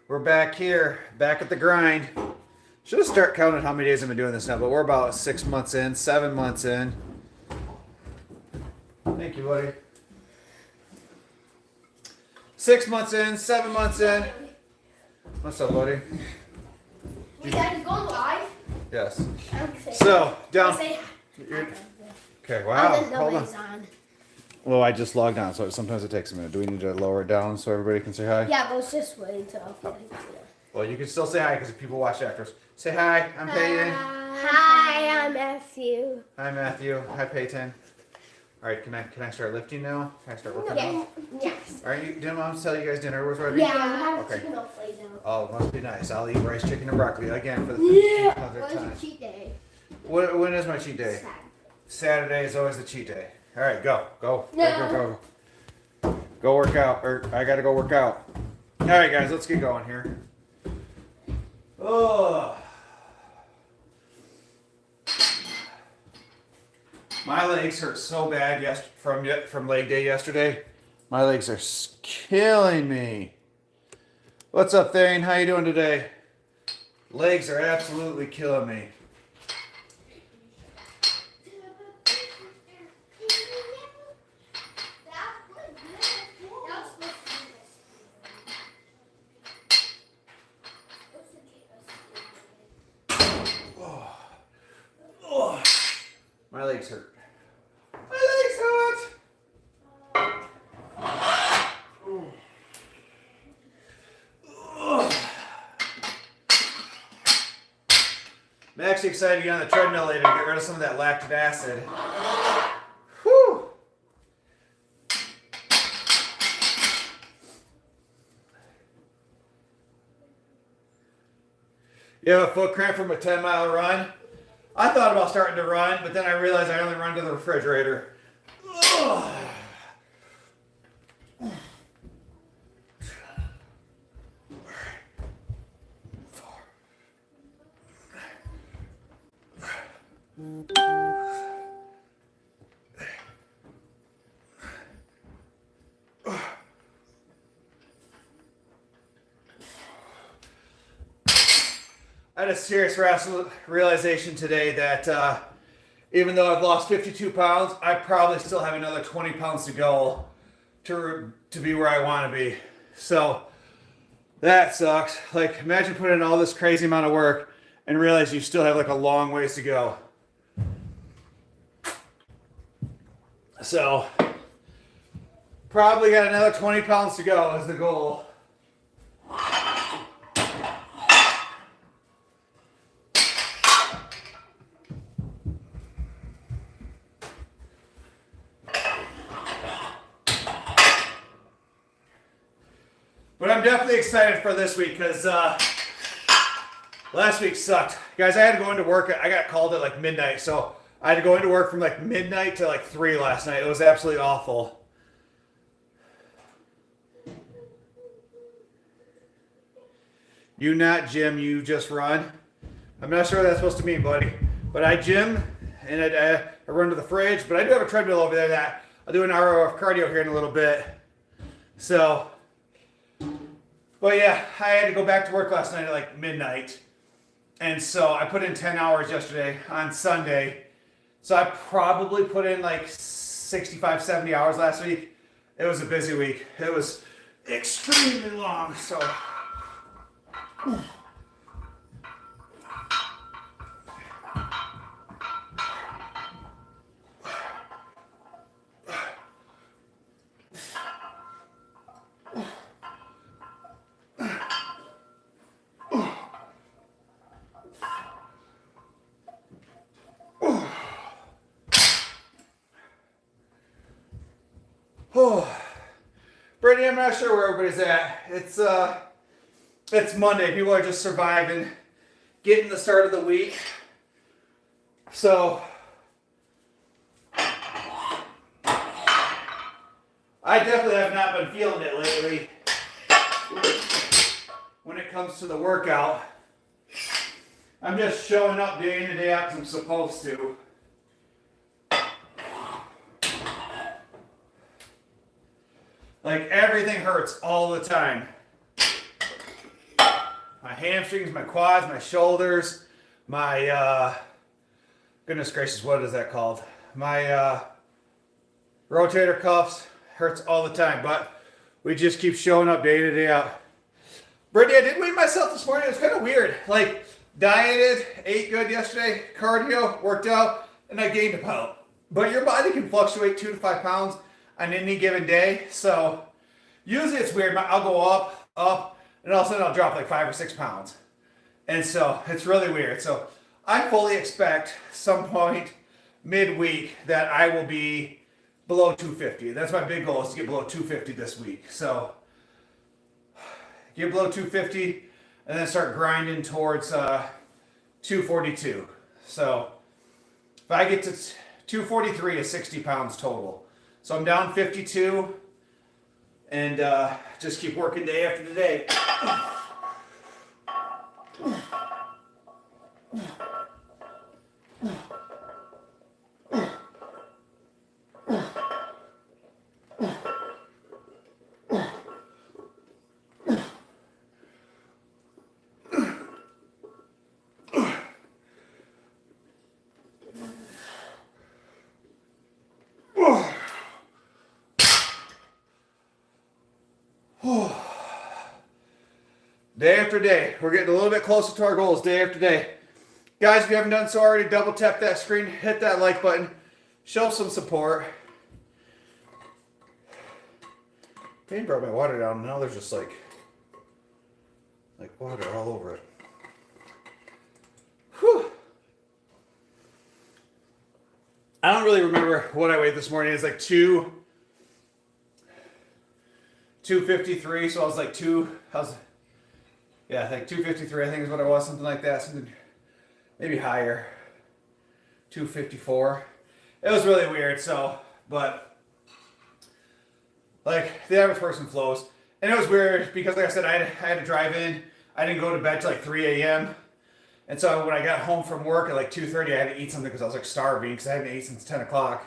We're back here, back at the grind. Should have start counting how many days I've been doing this now, but we're about 6 months in, 7 months in. Thank you, buddy. 6 months in, 7 months in. What's up, buddy? We got to go live. Yes. Okay. So, down. Say Okay, wow. Hold on. nobody's on. Well, I just logged on, so sometimes it takes a minute. Do we need to lower it down so everybody can say hi? Yeah, but let's just wait until. Well, you can still say hi because people watch after us. Say hi, I'm Peyton. Hi, I'm Matthew. Hi, Matthew. Hi, Peyton. All right, can I start lifting now? Can I start working out? Yes. All right, didn't Mom tell you guys dinner was ready? Yeah, I'm having Okay. chicken Alfredo. Oh, it must be nice. I'll eat rice, chicken, and broccoli again for the 15th What's your time. cheat day? When is my cheat day? Saturday is always the cheat day. All right, go. Go work out. Or I gotta go work out. All right, guys, let's get going here. Oh, my legs hurt so bad from leg day yesterday. My legs are killing me. What's up, Thane? How you doing today? Legs are absolutely killing me. My legs hurt. My legs hurt. I'm actually excited to get on the treadmill later and get rid of some of that lactic acid. Whew. You have a foot cramp from a 10-mile run? I thought about starting to run, but then I realized I only run to the refrigerator. Ugh. I had a serious realization today that even though I've lost 52 pounds, I probably still have another 20 pounds to go to be where I want to be. So that sucks. Like, imagine putting in all this crazy amount of work and realize you still have like a long ways to go. So probably got another 20 pounds to go is the goal. But I'm definitely excited for this week because last week sucked. Guys, I had to go into work. I got called at like midnight, so I had to go into work from like midnight to like 3 last night. It was absolutely awful. You not gym, you just run. I'm not sure what that's supposed to mean, buddy. But I gym and I run to the fridge, but I do have a treadmill over there that I'll do an hour of cardio here in a little bit. So... But yeah, I had to go back to work last night at like midnight. And so I put in 10 hours yesterday on Sunday. So I probably put in like 65, 70 hours last week. It was a busy week. It was extremely long, so. Oh, Brittany, I'm not sure where everybody's at. It's Monday. People are just surviving, getting the start of the week. So I definitely have not been feeling it lately when it comes to the workout. I'm just showing up day in and day out because I'm supposed to. Like, everything hurts all the time. hamstrings, my quads, my shoulders, my, goodness gracious, what is that called? My rotator cuffs hurts all the time, but we just keep showing up day in and day out. Brittany, I did weigh myself this morning. It was kind of weird. Like, dieted, ate good yesterday, cardio, worked out, and I gained a pound. But your body can fluctuate 2 to 5 pounds on any given day. So usually it's weird. I'll go up, and all of a sudden I'll drop like 5 or 6 pounds. And so it's really weird. So I fully expect some point midweek that I will be below 250. That's my big goal, is to get below 250 this week. So get below 250 and then start grinding towards 242. So if I get to 243 is 60 pounds total. So I'm down 52 and just keep working day after day. Day after day, we're getting a little bit closer to our goals day after day. Guys, if you haven't done so already, double tap that screen, hit that like button, show some support. Pain brought my water down, now there's just like water all over it. Whew. I don't really remember what I weighed this morning. It's like 253, so I was like I think 253, I think is what it was, something like that, something maybe higher, 254. It was really weird, so, but, like, the average person flows. And it was weird because, like I said, I had to drive in. I didn't go to bed till like 3 a.m. And so when I got home from work at like 2:30, I had to eat something because I was like starving because I hadn't eaten since 10 o'clock.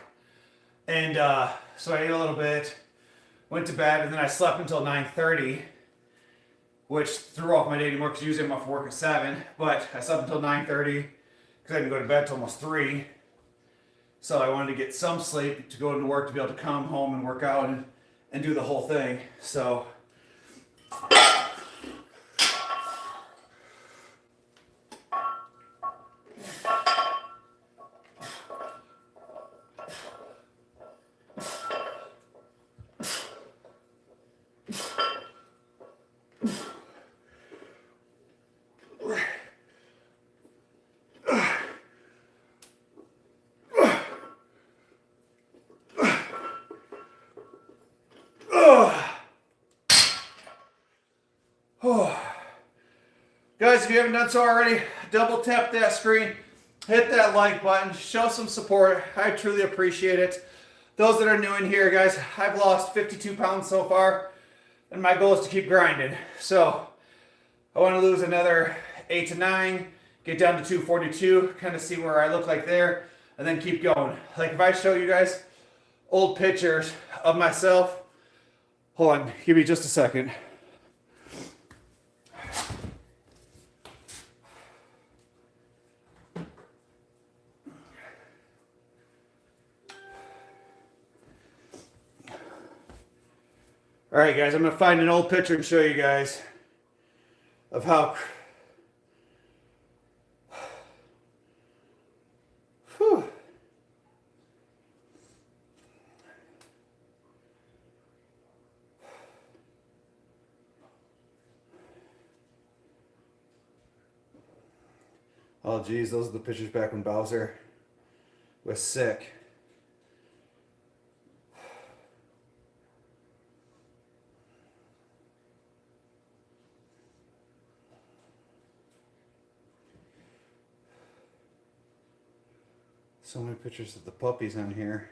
And so I ate a little bit, went to bed, and then I slept until 9:30. Which threw off my day anymore because usually I'm off work at 7. But I slept until 9:30 because I didn't go to bed till almost 3. So I wanted to get some sleep to go into work to be able to come home and work out and do the whole thing. So guys, if you haven't done so already, double tap that screen, hit that like button, show some support. I truly appreciate it. Those that are new in here, guys, I've lost 52 pounds so far, and my goal is to keep grinding. So I want to lose another 8 to 9, get down to 242, kind of see where I look like there, and then keep going. Like if I show you guys old pictures of myself, hold on, give me just a second. All right, guys, I'm going to find an old picture and show you guys of how... Whew. Oh, geez, those are the pictures back when Bowser was sick. So many pictures of the puppies on here.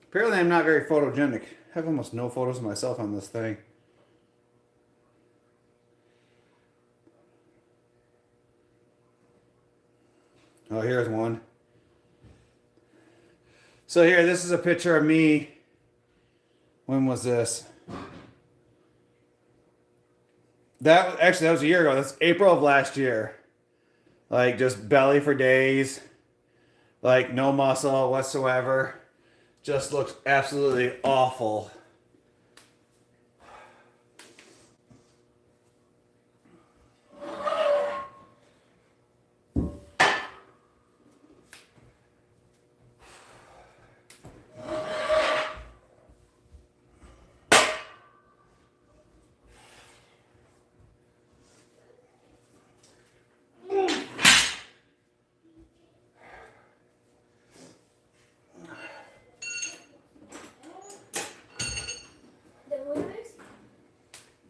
Apparently I'm not very photogenic. I have almost no photos of myself on this thing. Oh, here's one. So here, this is a picture of me When was this? That was a year ago. That's April of last year. Like just belly for days. Like no muscle whatsoever. Just looks absolutely awful.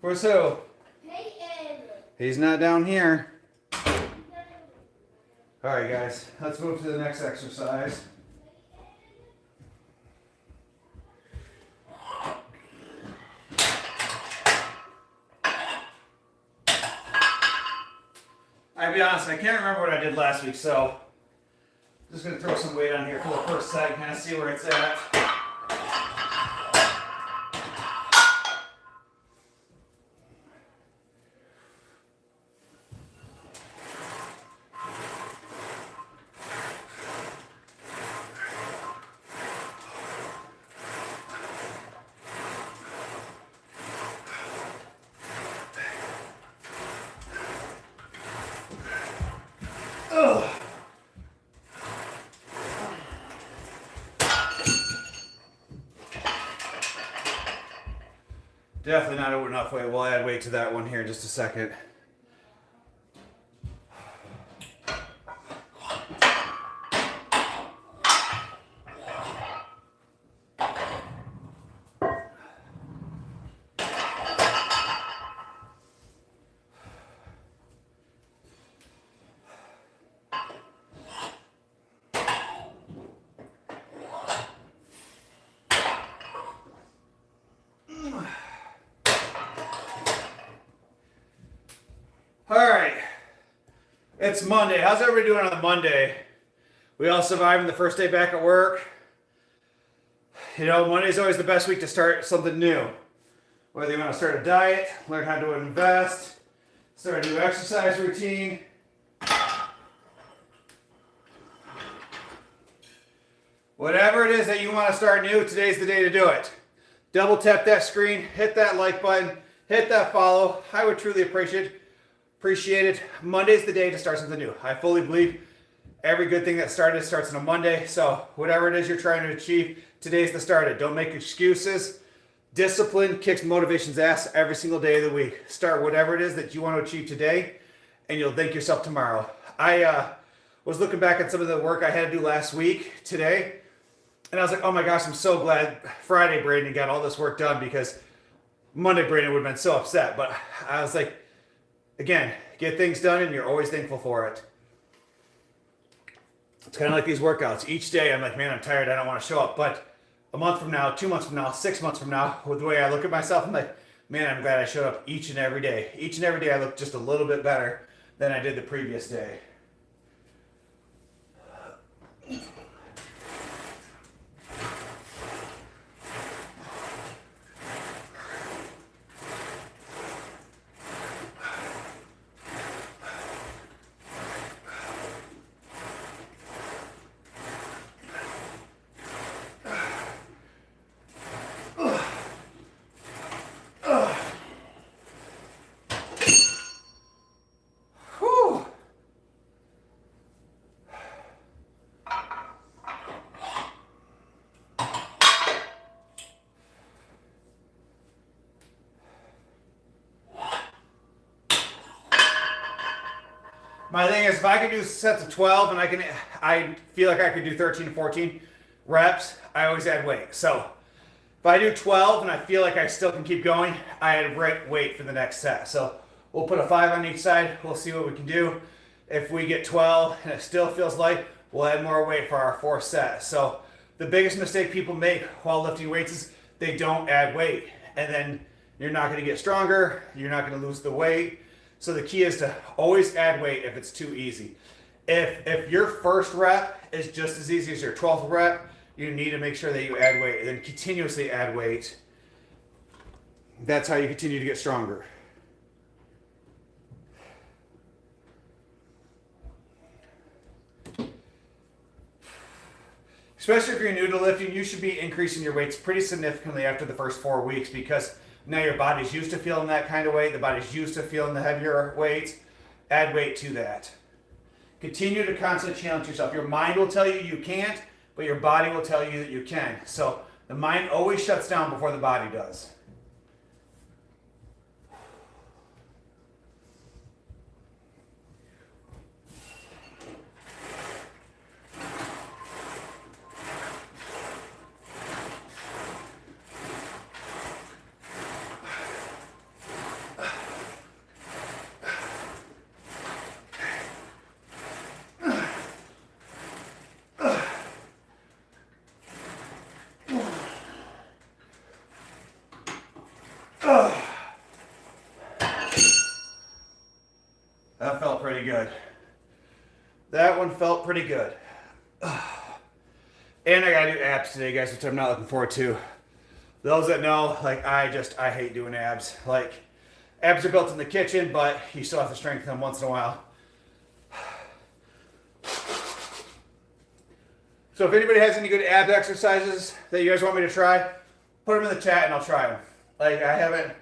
Where's who? Peyton. He's not down here. Alright guys, let's move to the next exercise. I'll be honest, I can't remember what I did last week, so I'm just going to throw some weight on here for the first set, kind of see where it's at. Ugh. Definitely not enough weight. We'll add weight to that one here in just a second. All right, it's Monday. How's everybody doing on a Monday? We all surviving the first day back at work. You know, Monday's always the best week to start something new. Whether you want to start a diet, learn how to invest, start a new exercise routine. Whatever it is that you want to start new, today's the day to do it. Double tap that screen, hit that like button, hit that follow. I would truly appreciate it. Monday's the day to start something new. I fully believe every good thing that starts on a Monday. So whatever it is you're trying to achieve, today's the start. Don't make excuses. Discipline kicks motivation's ass every single day of the week. Start whatever it is that you want to achieve today, and you'll thank yourself tomorrow. I was looking back at some of the work I had to do last week today, and I was like, oh my gosh, I'm so glad Friday Brandon got all this work done, because Monday Brandon would have been so upset. But I was like, again, get things done and you're always thankful for it. It's kind of like these workouts. Each day I'm like, man, I'm tired. I don't want to show up. But a month from now, 2 months from now, 6 months from now, with the way I look at myself, I'm like, man, I'm glad I showed up each and every day. Each and every day I look just a little bit better than I did the previous day. My thing is, if I could do sets of 12 and I feel like I could do 13 to 14 reps, I always add weight. So if I do 12 and I feel like I still can keep going, I add weight for the next set. So we'll put a 5 on each side. We'll see what we can do. If we get 12 and it still feels light, we'll add more weight for our 4th set. So the biggest mistake people make while lifting weights is they don't add weight. And then you're not going to get stronger. You're not going to lose the weight. So the key is to always add weight if it's too easy. If your first rep is just as easy as your 12th rep, you need to make sure that you add weight and then continuously add weight That's how you continue to get stronger. Especially if you're new to lifting, you should be increasing your weights pretty significantly after the first 4 weeks, because now your body's used to feeling that kind of weight. The body's used to feeling the heavier weights. Add weight to that. Continue to constantly challenge yourself. Your mind will tell you you can't, but your body will tell you that you can. So the mind always shuts down before the body does. That felt pretty good. That one felt pretty good. And I gotta do abs today, guys, which I'm not looking forward to. Those that know, like, I hate doing abs. Like, abs are built in the kitchen, but you still have to strengthen them once in a while. So if anybody has any good ab exercises that you guys want me to try, put them in the chat and I'll try them. Like, I haven't,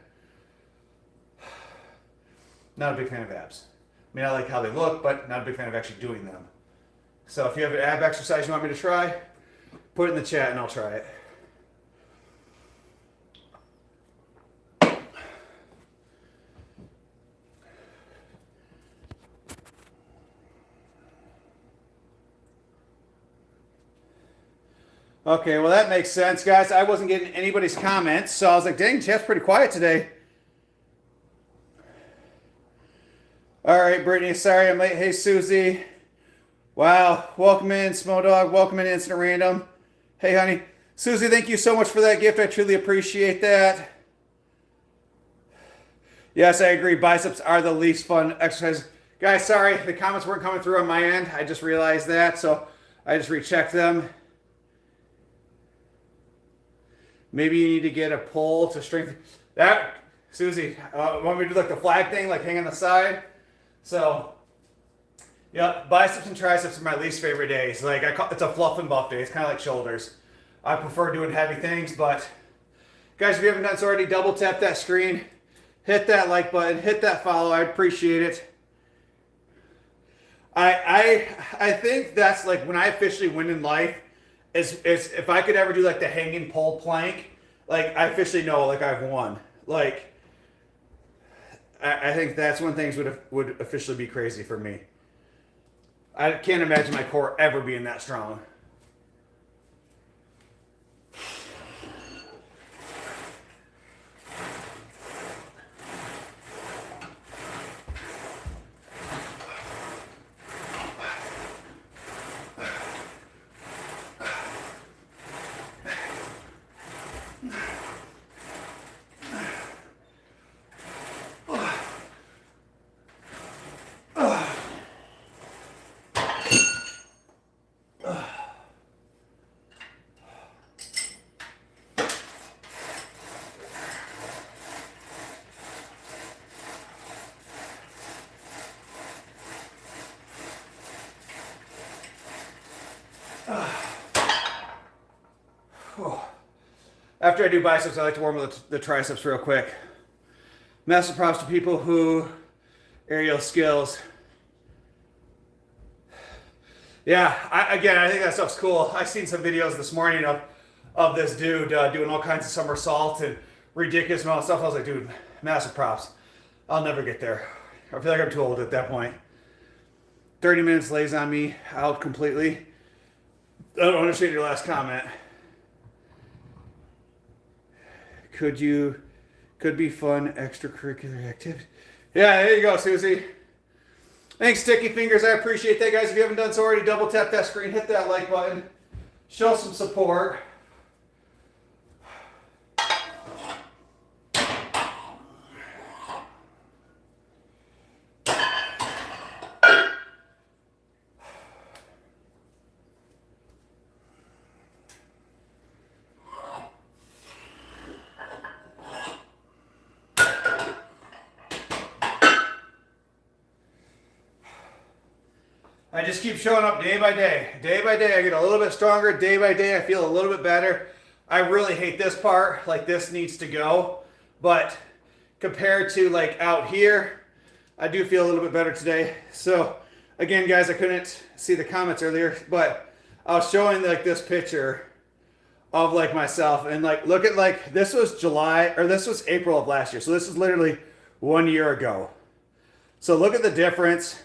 not a big fan of abs. I mean, I like how they look, but not a big fan of actually doing them. So if you have an ab exercise you want me to try, put it in the chat and I'll try it. Okay, well that makes sense, guys. I wasn't getting anybody's comments, so I was like, dang, chat's pretty quiet today. All right, Brittany, sorry I'm late. Hey, Susie. Wow, welcome in, Smo Dog. Welcome in, Instant Random. Hey, honey. Susie, thank you so much for that gift. I truly appreciate that. Yes, I agree. Biceps are the least fun exercise. Guys, sorry, the comments weren't coming through on my end. I just realized that, so I just rechecked them. Maybe you need to get a pull to strengthen that. Susie, want me to do like the flag thing, like hang on the side? So, yeah, biceps and triceps are my least favorite days. Like, it's a fluff and buff day. It's kind of like shoulders. I prefer doing heavy things, but guys, if you haven't done so already, double tap that screen, hit that like button, hit that follow. I'd appreciate it. I think that's like when I officially win in life. Is if I could ever do like the hanging pole plank, like I officially know like I've won. Like I think that's when things would officially be crazy for me. I can't imagine my core ever being that strong. After I do biceps, I like to warm up the triceps real quick. Massive props to people who aerial skills. Yeah, I think that stuff's cool. I seen some videos this morning of this dude doing all kinds of somersaults and ridiculous amount of stuff. I was like, dude, massive props. I'll never get there. I feel like I'm too old at that point. 30 minutes lays on me out completely. I don't understand your last comment. Could be fun extracurricular activity. Yeah, there you go, Susie. Thanks, Sticky Fingers. I appreciate that, guys. If you haven't done so already, double tap that screen, hit that like button, show some support. I just keep showing up day by day. Day by day, I get a little bit stronger. Day by day, I feel a little bit better. I really hate this part. Like, this needs to go. But compared to like out here, I do feel a little bit better today. So again, guys, I couldn't see the comments earlier, but I was showing like this picture of like myself, and like, look at, like, this was July, or this was April of last year. So this is literally 1 year ago. So look at the difference.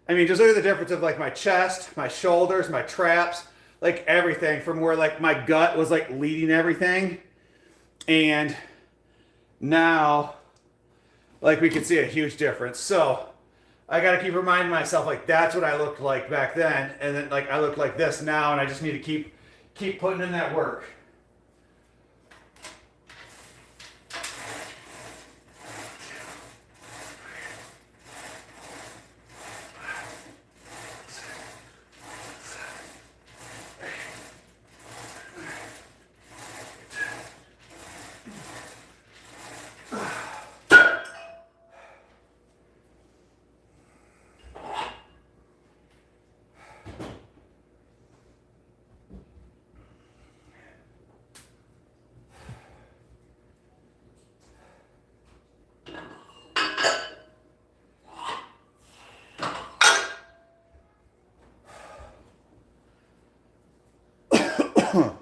I mean, just look at the difference of like my chest, my shoulders, my traps, like everything, from where like my gut was like leading everything. And now, like, we can see a huge difference. So I got to keep reminding myself, like, that's what I looked like back then. And then like I look like this now, and I just need to keep putting in that work.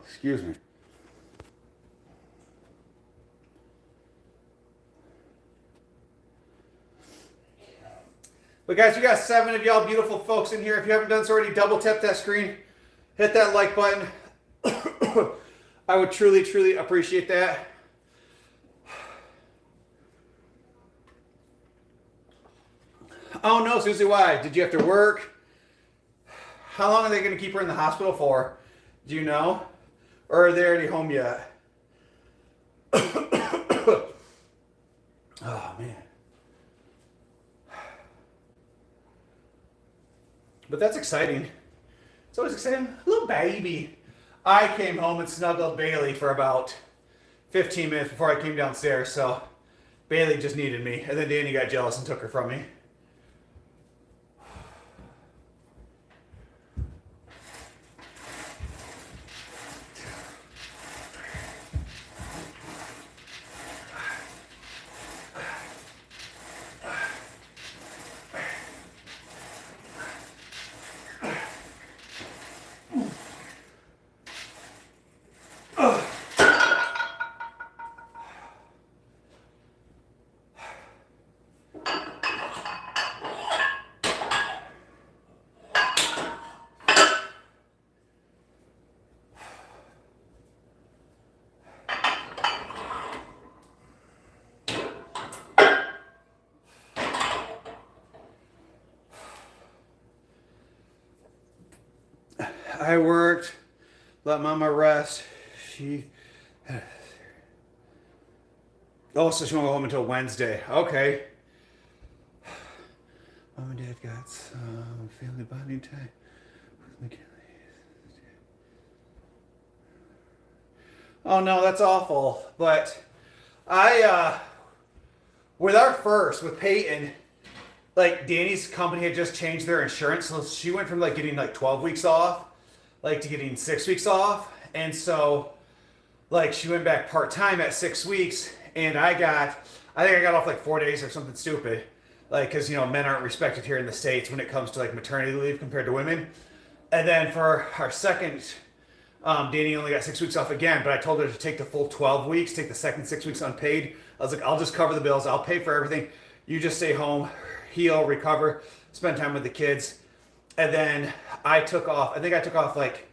Excuse me. But guys, we got 7 of y'all beautiful folks in here. If you haven't done so already, double tap that screen, hit that like button. I would truly, truly appreciate that. Oh no, Susie, why? Did you have to work? How long are they going to keep her in the hospital for? Do you know? Or are they already home yet? Oh, man. But that's exciting. It's always exciting. Little baby. I came home and snuggled Bailey for about 15 minutes before I came downstairs, so Bailey just needed me. And then Danny got jealous and took her from me. I worked, let Mama rest. So she won't go home until Wednesday. Okay. Mom and Dad got some family bonding time with McKinley. Oh no, that's awful. But with Peyton, like, Danny's company had just changed their insurance, so she went from like getting like 12 weeks off, like, to getting 6 weeks off. And so, like, she went back part-time at 6 weeks, and I think I got off like 4 days or something stupid. Like, because, you know, men aren't respected here in the States when it comes to like maternity leave compared to women. And then for our second, Danny only got 6 weeks off again, but I told her to take the full 12 weeks, take the second 6 weeks unpaid. I was like, I'll just cover the bills. I'll pay for everything. You just stay home, heal, recover, spend time with the kids. And then I took off, I think I took off like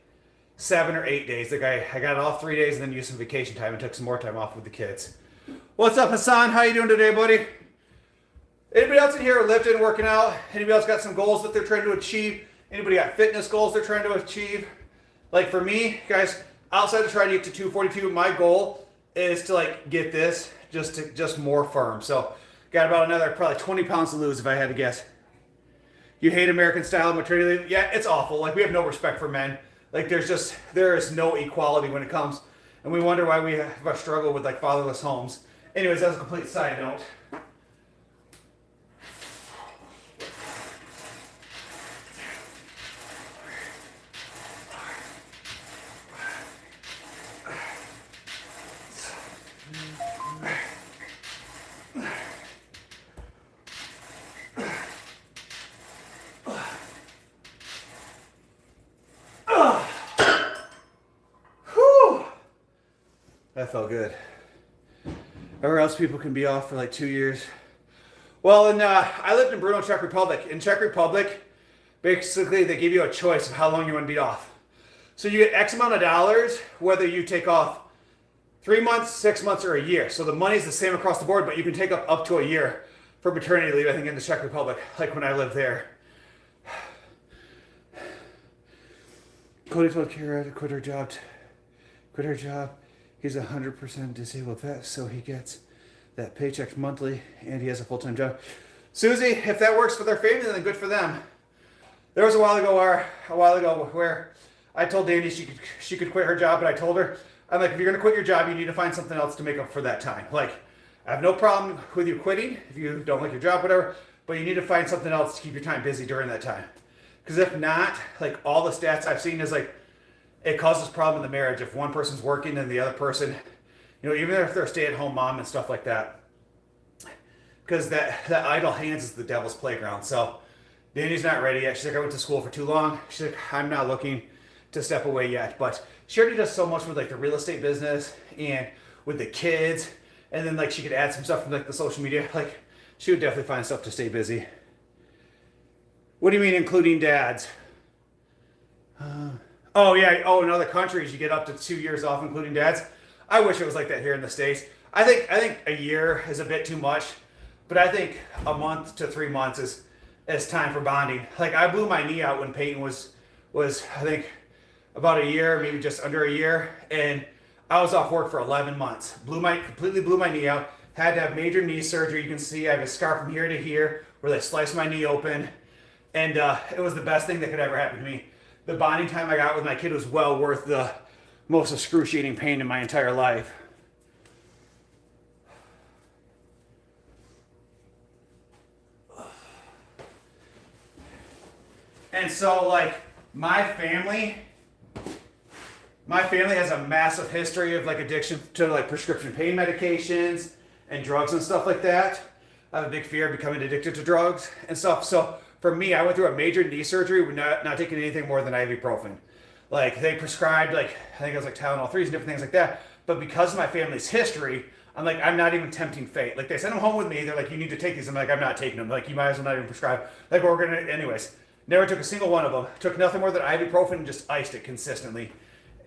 7 or 8 days. Like, I got off 3 days and then used some vacation time and took some more time off with the kids. What's up, Hassan? How you doing today, buddy? Anybody else in here lifting, working out? Anybody else got some goals that they're trying to achieve? Anybody got fitness goals they're trying to achieve? Like, for me, guys, outside of trying to get to 242, my goal is to like get this just more firm. So got about another probably 20 pounds to lose if I had to guess. You hate American style maternity leave? Yeah, it's awful. Like, we have no respect for men. Like, there is no equality when it comes, and we wonder why we have a struggle with like fatherless homes. Anyways, that's a complete side note. That felt good. Everywhere else people can be off for like 2 years. Well, and I lived in Brno, Czech Republic. In Czech Republic, basically they give you a choice of how long you want to be off. So you get X amount of dollars, whether you take off 3 months, 6 months, or a year. So the money's the same across the board, but you can take up to a year for maternity leave, I think, in the Czech Republic, like when I lived there. Cody told Kira to quit her job. He's 100% disabled vet, so he gets that paycheck monthly, and he has a full-time job. Susie, if that works for their family, then good for them. There was a while ago where I told Danny she could quit her job, but I told her, I'm like, if you're gonna quit your job, you need to find something else to make up for that time. Like, I have no problem with you quitting if you don't like your job, whatever, but you need to find something else to keep your time busy during that time. Because if not, like all the stats I've seen is like, it causes problem in the marriage if one person's working and the other person, you know, even if they're a stay-at-home mom and stuff like that. Because that idle hands is the devil's playground. So Danny's not ready yet. She's like, I went to school for too long. She's like, I'm not looking to step away yet. But she already does so much with like the real estate business and with the kids. And then like she could add some stuff from like the social media. Like she would definitely find stuff to stay busy. What do you mean including dads? Oh yeah, oh in other countries you get up to 2 years off including dads. I wish it was like that here in the States. I think a year is a bit too much, but I think a month to 3 months is time for bonding. Like I blew my knee out when Peyton was I think about a year, maybe just under a year, and I was off work for 11 months. Completely blew my knee out. Had to have major knee surgery. You can see I have a scar from here to here where they sliced my knee open, and it was the best thing that could ever happen to me. The bonding time I got with my kid was well worth the most excruciating pain in my entire life. And so like my family has a massive history of like addiction to like prescription pain medications and drugs and stuff like that. I have a big fear of becoming addicted to drugs and stuff. So for me, I went through a major knee surgery with not taking anything more than ibuprofen. Like they prescribed like, I think it was like Tylenol 3s and different things like that. But because of my family's history, I'm like, I'm not even tempting fate. Like they sent them home with me. They're like, you need to take these. I'm like, I'm not taking them. Like you might as well not even prescribe. Like we're gonna, anyways. Never took a single one of them. Took nothing more than ibuprofen and just iced it consistently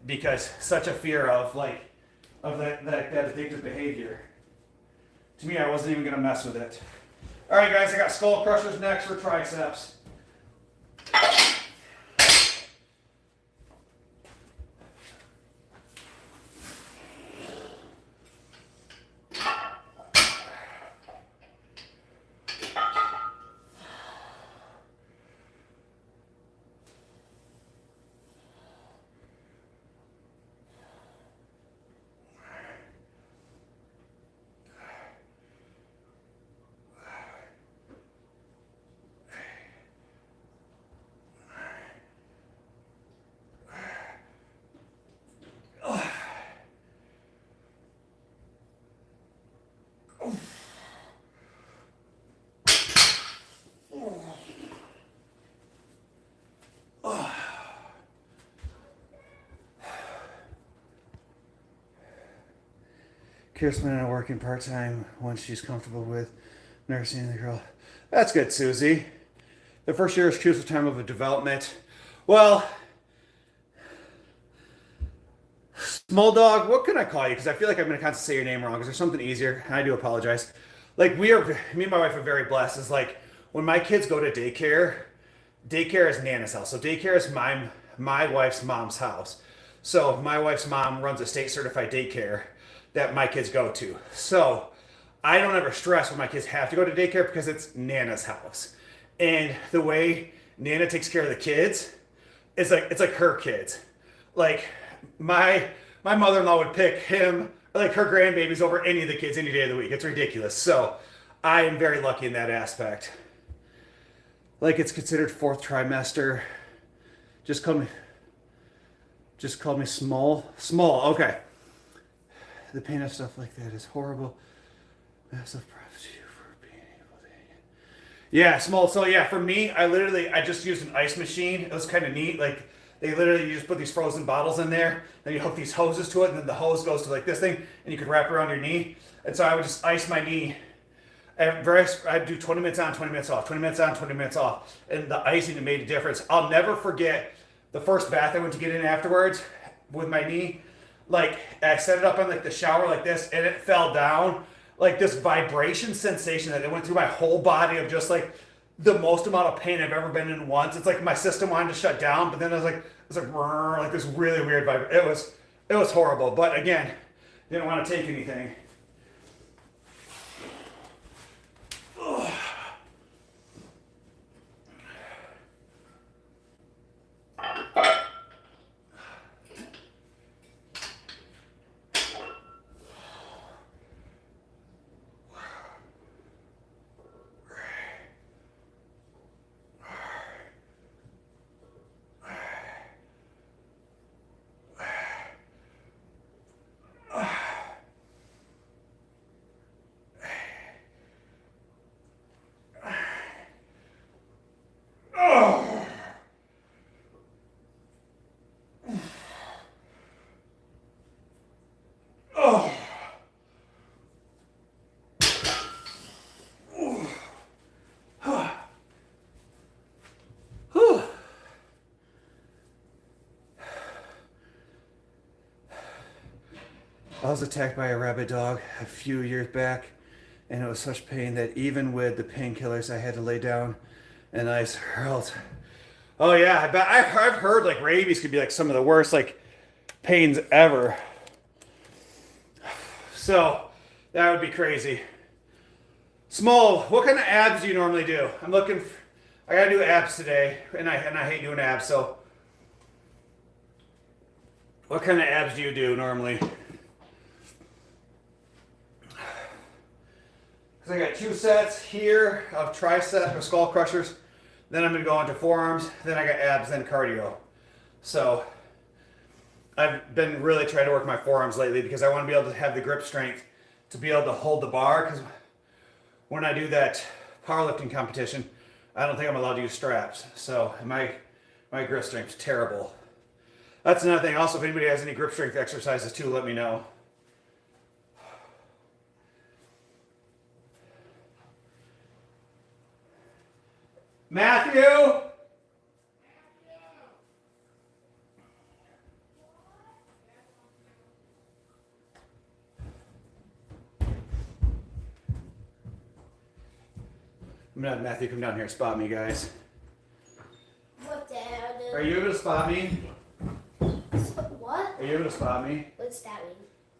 because such a fear of that addictive behavior. To me, I wasn't even gonna mess with it. All right, guys, I got skull crushers next for triceps. Kirsten and I are working part-time once she's comfortable with nursing the girl. That's good, Susie. The first year is crucial time of a development. Well, small dog, what can I call you? Because I feel like I'm going to constantly say your name wrong. Is there something easier? And I do apologize. Like me and my wife are very blessed. It's like when my kids go to daycare is Nana's house. So daycare is my wife's mom's house. So my wife's mom runs a state certified daycare that my kids go to. So I don't ever stress when my kids have to go to daycare because it's Nana's house. And the way Nana takes care of the kids, it's like her kids. Like my mother-in-law would pick him, like her grandbabies over any of the kids any day of the week. It's ridiculous. So I am very lucky in that aspect. Like it's considered fourth trimester. Just call me small. Okay. The pain of stuff like that is horrible. Massive props to you for being able to. Yeah, small. So yeah, for me, I just used an ice machine. It was kind of neat. Like They literally, you just put these frozen bottles in there, then you hook these hoses to it, and then the hose goes to like this thing, and you could wrap it around your knee. And so I would just ice my knee. I'd do 20 minutes on, 20 minutes off, 20 minutes on, 20 minutes off. And the icing made a difference. I'll never forget the first bath I went to get in afterwards with my knee. Like, I set it up in like the shower like this, and it fell down. Like this vibration sensation that it went through my whole body of just like the most amount of pain I've ever been in once. It's like my system wanted to shut down, but then it was like this really weird vibe. It was horrible. But again, didn't want to take anything. I was attacked by a rabid dog a few years back, and it was such pain that even with the painkillers, I had to lay down and ice hurled. Oh yeah, I bet I've heard like rabies could be like some of the worst like pains ever. So that would be crazy. Small, what kind of abs do you normally do? I gotta do abs today, and I hate doing abs. So, what kind of abs do you do normally? So I got 2 sets here of tricep or skull crushers. Then I'm gonna go on to forearms. Then I got abs, then cardio. So I've been really trying to work my forearms lately because I want to be able to have the grip strength to be able to hold the bar. Because when I do that powerlifting competition, I don't think I'm allowed to use straps. So my grip strength is terrible. That's another thing. Also, if anybody has any grip strength exercises too, let me know. Matthew? Matthew, come down here and spot me, guys. What, Dad? Are you able to spot me? What? Are you able to spot me? What's that mean?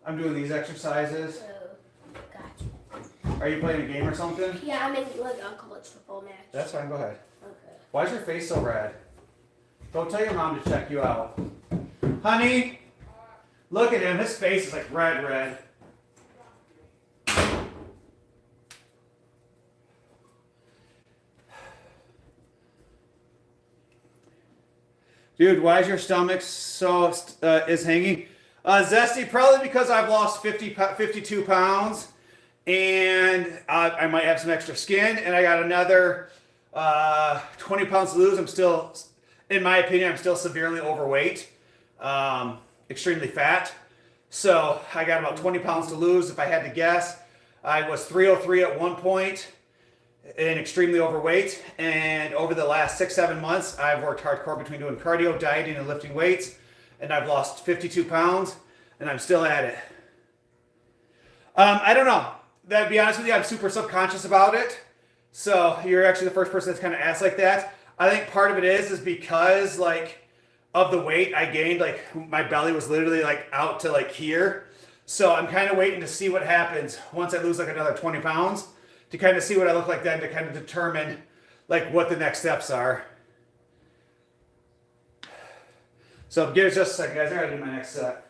I'm doing these exercises. Oh, gotcha. Are you playing a game or something? Yeah, I'm in like a college football match. That's fine, go ahead. Okay. Why is your face so red? Go tell your mom to check you out. Honey, look at him. His face is like red. Dude, why is your stomach so is hanging? Zesty, probably because I've lost 52 pounds, and I might have some extra skin, and I got another 20 pounds to lose. I'm still, in my opinion, I'm still severely overweight, extremely fat. So I got about 20 pounds to lose. If I had to guess, I was 303 at one point and extremely overweight. And over the last 6-7 months, I've worked hardcore between doing cardio, dieting, and lifting weights. And I've lost 52 pounds, and I'm still at it. I don't know. To be honest with you, I'm super subconscious about it. So you're actually the first person that's kind of asked like that. I think part of it is because like of the weight I gained, like my belly was literally like out to like here. So I'm kind of waiting to see what happens once I lose like another 20 pounds to kind of see what I look like then to kind of determine like what the next steps are. So give us just a second, guys. I gotta do my next set.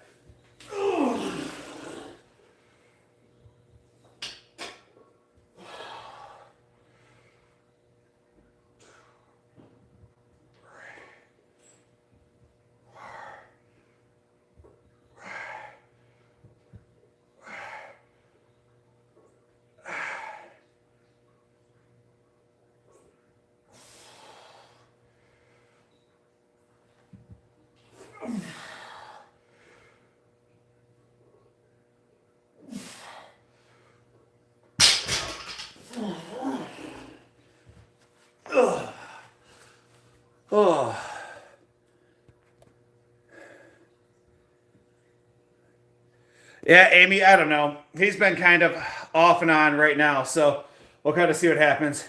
Yeah, Amy, I don't know. He's been kind of off and on right now, so we'll kind of see what happens.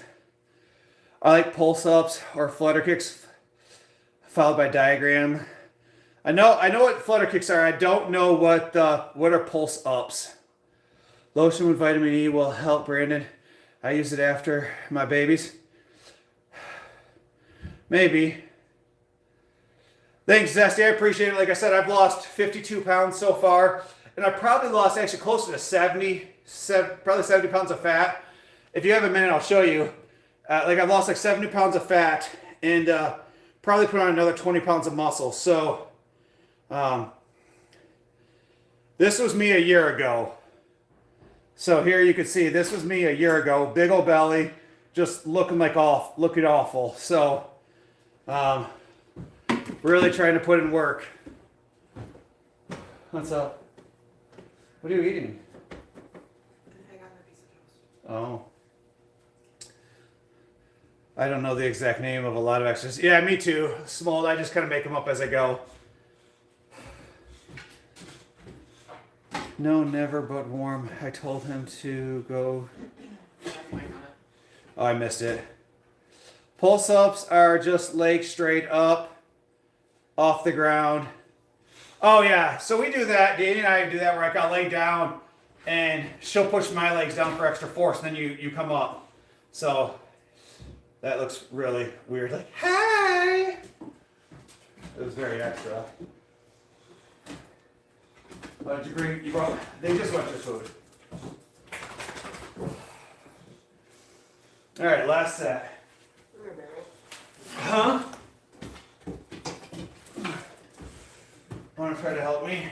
I like pulse ups or flutter kicks followed by diagram. I know what flutter kicks are. I don't know what are pulse ups. Lotion with vitamin E will help, Brandon. I use it after my babies. Maybe. Thanks, Zesty. I appreciate it. Like I said, I've lost 52 pounds so far, and I probably lost actually closer to 70 pounds of fat. If you have a minute, I'll show you. I've lost like 70 pounds of fat and probably put on another 20 pounds of muscle. So this was me a year ago. So here you can see this was me a year ago. Big old belly, just looking awful. So really trying to put in work. What's up? What are you eating? I got a piece of toast. Oh. I don't know the exact name of a lot of exercises. Yeah, me too. Small, I just kind of make them up as I go. No, never but warm. I told him to go. Oh, I missed it. Pulse-ups are just legs straight up, off the ground. Oh, yeah. So we do that. Danny and I do that where I got laid down, and she'll push my legs down for extra force, and then you come up. So that looks really weird. Like, hi! It was very extra. What did you bring? You brought? They just want your food. All right, last set. Huh? Want to try to help me?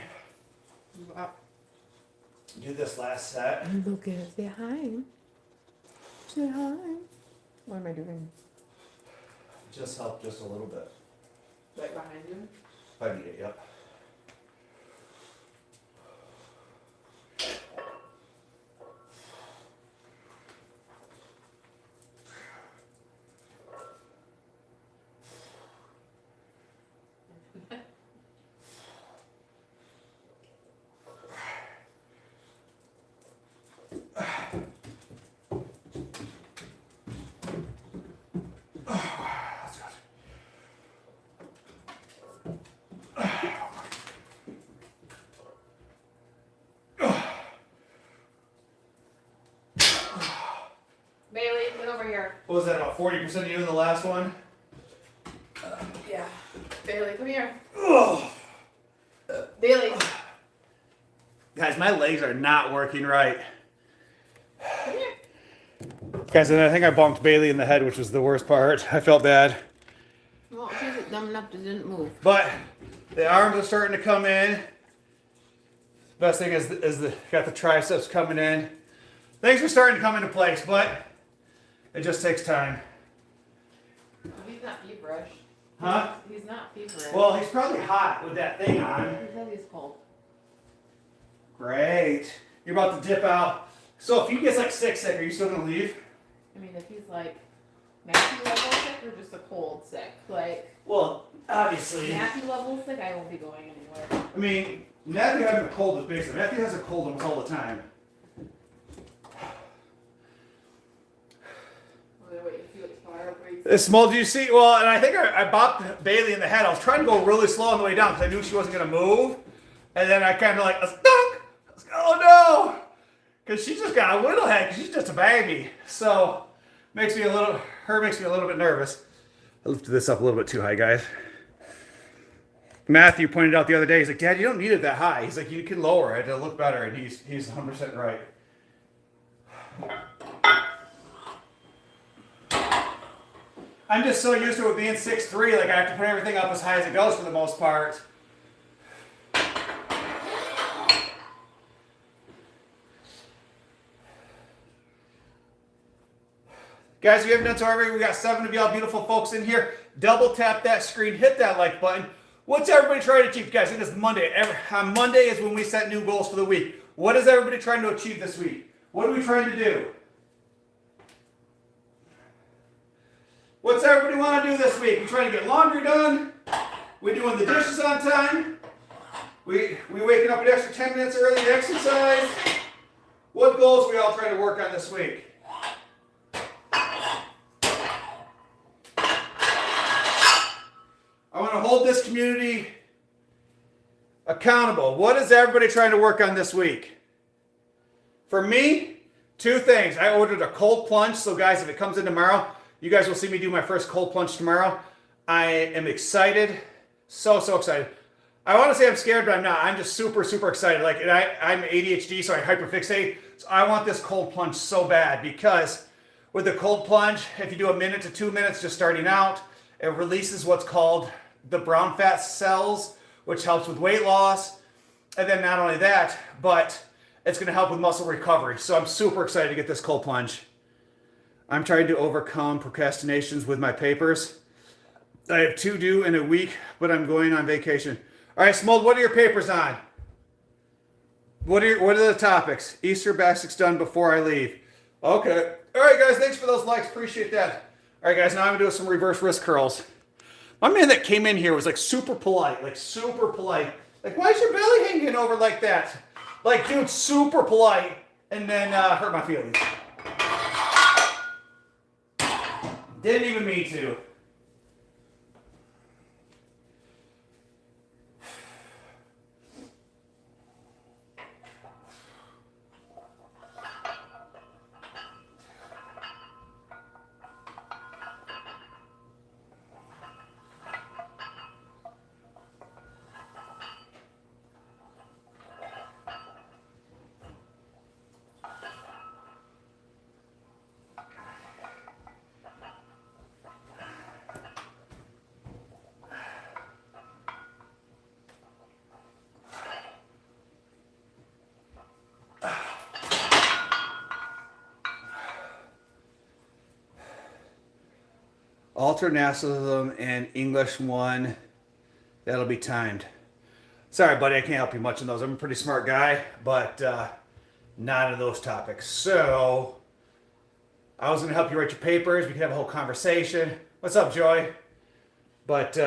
Do this last set. Look at it. Say hi. Say hi. What am I doing? Just help just a little bit. Right behind you? If I need it, yep. Bailey, get over here. What was that, about 40% of you in the last one? Yeah. Bailey, come here. Ugh. Bailey. Guys, my legs are not working right. Come here. Guys, and I think I bumped Bailey in the head, which was the worst part. I felt bad. Well, she's dumb enough to didn't move. But the arms are starting to come in. Best thing is got the triceps coming in. Things are starting to come into place, but it just takes time. He's not feverish. Huh? He's not feverish. Well, he's probably hot with that thing on. He said he's cold. Great. You're about to dip out. So if he gets like sick, are you still gonna leave? I mean, if he's like Matthew level sick or just a cold sick, like Well, obviously. Matthew level sick, I won't be going anywhere. I mean, Matthew having a cold is basic. Matthew has a cold almost all the time. Wait, you see what fire breaks? It's small, do you see? Well, and I think I bopped Bailey in the head. I was trying to go really slow on the way down because I knew she wasn't going to move. And then I kind of like, oh no! Because she just got a little head because she's just a baby. So, makes me a little bit nervous. I lifted this up a little bit too high, guys. Matthew pointed out the other day, he's like, Dad, you don't need it that high. He's like, you can lower it, it'll look better. And he's 100% right. I'm just so used to it being 6'3", like I have to put everything up as high as it goes for the most part. Guys, if you haven't done so already, we got 7 of y'all beautiful folks in here. Double tap that screen, hit that like button. What's everybody trying to achieve? Guys, it is Monday. On Monday is when we set new goals for the week. What is everybody trying to achieve this week? What are we trying to do? What's everybody want to do this week? We trying to get laundry done? We doing the dishes on time? We waking up an extra 10 minutes early to exercise. What goals are we all trying to work on this week? I want to hold this community accountable. What is everybody trying to work on this week? For me, 2 things. I ordered a cold plunge, so guys, if it comes in tomorrow, you guys will see me do my first cold plunge tomorrow. I am excited. So excited. I want to say I'm scared, but I'm not. I'm just super excited. Like, I'm ADHD, so I hyperfixate. So I want this cold plunge so bad because with the cold plunge, if you do 1 minute to 2 minutes just starting out, it releases what's called the brown fat cells, which helps with weight loss. And then not only that, but it's going to help with muscle recovery. So I'm super excited to get this cold plunge. I'm trying to overcome procrastinations with my papers. I have 2 due in a week, but I'm going on vacation. All right, Smold, what are your papers on? What are the topics? Easter basics done before I leave. Okay. All right, guys, thanks for those likes. Appreciate that. All right, guys, now I'm going to do some reverse wrist curls. My man that came in here was like super polite. Like, why is your belly hanging over like that? Like, dude, super polite, and then hurt my feelings. Didn't even mean to. Alternacism and English 1. That'll be timed. Sorry, buddy, I can't help you much in those. I'm a pretty smart guy, but not in those topics. So, I was going to help you write your papers. We could have a whole conversation. What's up, Joy? But,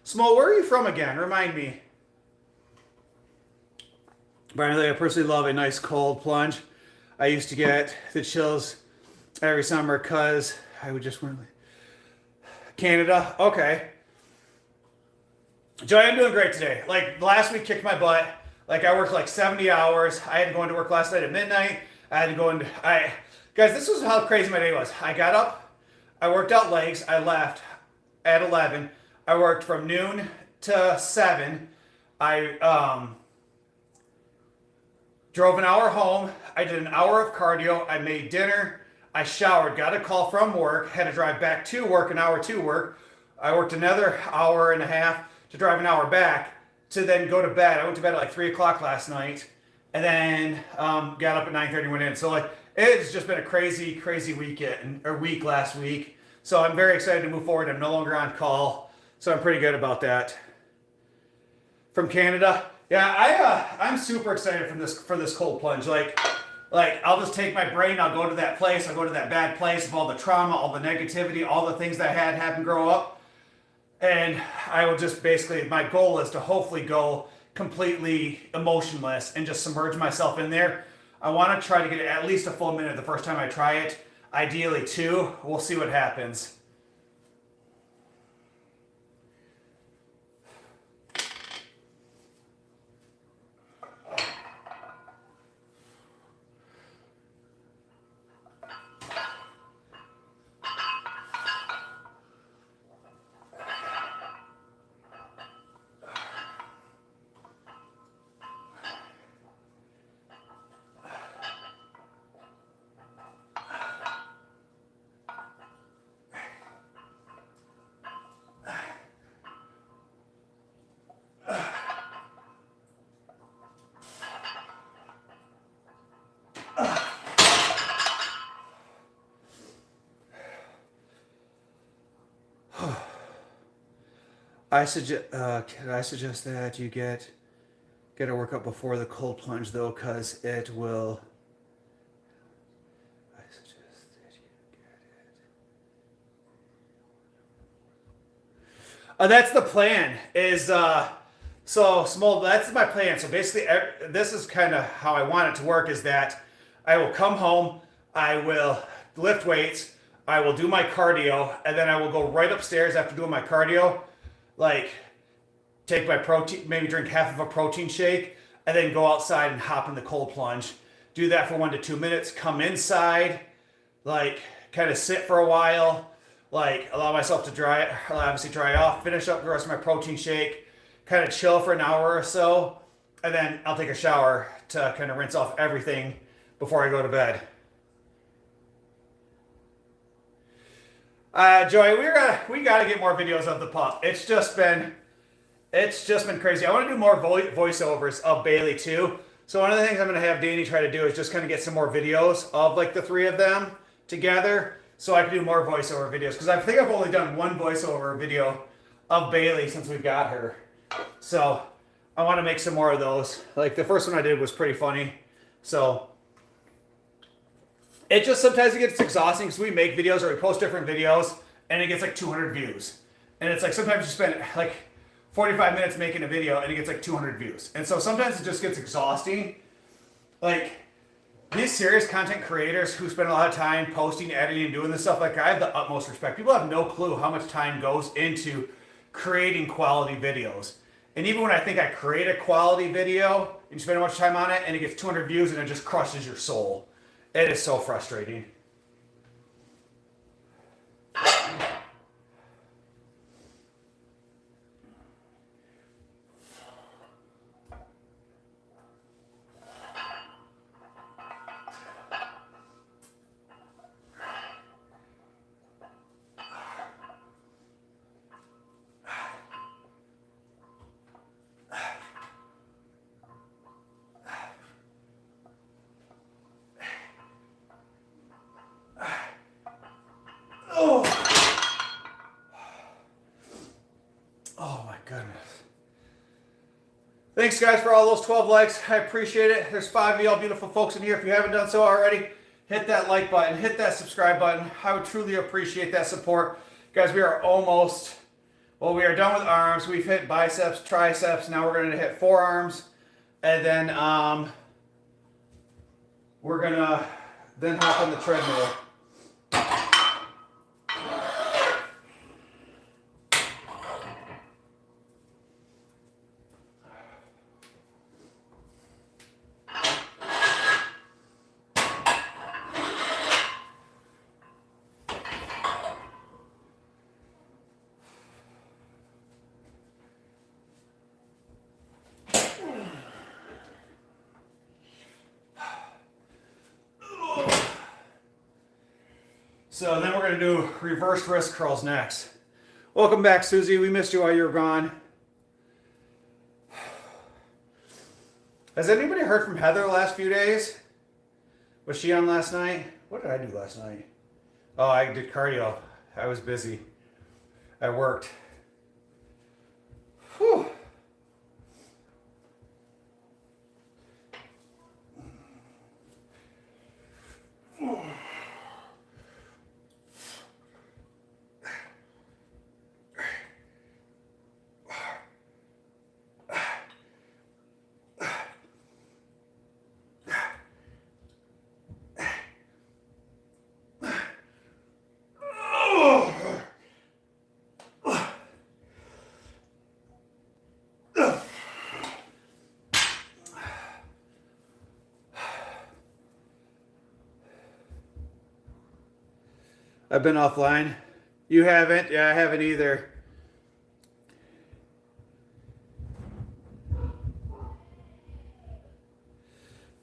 Small, where are you from again? Remind me. But I personally love a nice cold plunge. I used to get the chills every summer because I would just want to... Canada, okay. Joy, I'm doing great today. Like, last week kicked my butt. Like, I worked like 70 hours. I had to go into work last night at midnight. I had to go into... Guys, this was how crazy my day was. I got up. I worked out legs. I left at 11. I worked from noon to 7. I drove an hour home. I did an hour of cardio. I made dinner. I showered, got a call from work, had to drive back to work, an hour to work. I worked another hour and a half to drive an hour back to then go to bed. I went to bed at like 3 o'clock last night and then got up at 9:30 and went in. So like, it's just been a crazy week last week. So I'm very excited to move forward. I'm no longer on call. So I'm pretty good about that. From Canada. Yeah, I'm super excited for this cold plunge. Like, I'll just take my brain, I'll go to that place, I'll go to that bad place of all the trauma, all the negativity, all the things that I had happen grow up. And I will just basically, my goal is to hopefully go completely emotionless and just submerge myself in there. I want to try to get at least a full minute the first time I try it. Ideally 2. We'll see what happens. I suggest that you get a workout before the cold plunge though, because it will. I suggest that you get it. That's the plan. Is So small, that's my plan. So basically, this is kind of how I want it to work is that I will come home, I will lift weights, I will do my cardio, and then I will go right upstairs after doing my cardio, like take my protein, maybe drink half of a protein shake, and then go outside and hop in the cold plunge. Do that for 1 to 2 minutes, come inside, like kind of sit for a while, like allow myself to obviously dry off, finish up the rest of my protein shake, kind of chill for an hour or so, and then I'll take a shower to kind of rinse off everything before I go to bed. Joey, we gotta get more videos of the pup. It's just been crazy. I want to do more voiceovers of Bailey too. So one of the things I'm gonna have Danny try to do is just kind of get some more videos of like the three of them together, so I can do more voiceover videos. Because I think I've only done one voiceover video of Bailey since we've got her. So I want to make some more of those. Like the first one I did was pretty funny. So it just sometimes it gets exhausting because we make videos or we post different videos and it gets like 200 views. And it's like sometimes you spend like 45 minutes making a video and it gets like 200 views. And so sometimes it just gets exhausting. Like these serious content creators who spend a lot of time posting, editing, and doing this stuff, like I have the utmost respect. People have no clue how much time goes into creating quality videos. And even when I think I create a quality video and you spend much time on it and it gets 200 views and it just crushes your soul. It is so frustrating. Oh my goodness. Thanks guys for all those 12 likes. I appreciate it. There's 5 of y'all beautiful folks in here. If you haven't done so already, hit that like button, hit that subscribe button. I would truly appreciate that support. Guys, we are almost, well, we are done with arms. We've hit biceps, triceps. Now we're going to hit forearms. And then we're going to then hop on the treadmill. So then we're going to do reverse wrist curls next. Welcome back, Susie. We missed you while you were gone. Has anybody heard from Heather the last few days? Was she on last night? What did I do last night? Oh, I did cardio. I was busy. I worked. Whew. I've been offline. You haven't? Yeah, I haven't either.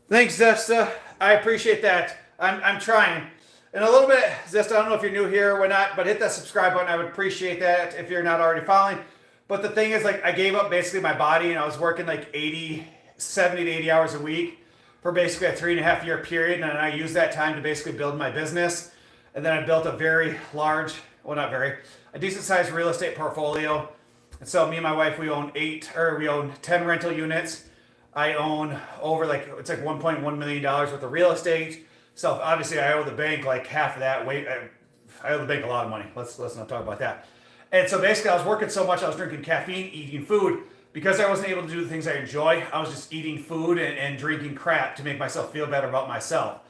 Thanks, Zesta. I appreciate that. I'm trying. And a little bit, Zesta, I don't know if you're new here or not, but hit that subscribe button. I would appreciate that if you're not already following. But the thing is, like, I gave up basically my body and I was working like 70 to 80 hours a week for basically a 3.5 year period. And I used that time to basically build my business. And then I built a very large, well, not very, a decent sized real estate portfolio. And so me and my wife, we own 10 rental units. I own over it's like $1.1 million worth of real estate. So obviously I owe the bank like half of that. I owe the bank a lot of money. Let's not talk about that. And so basically I was working so much, I was drinking caffeine, eating food, because I wasn't able to do the things I enjoy, I was just eating food and drinking crap to make myself feel better about myself.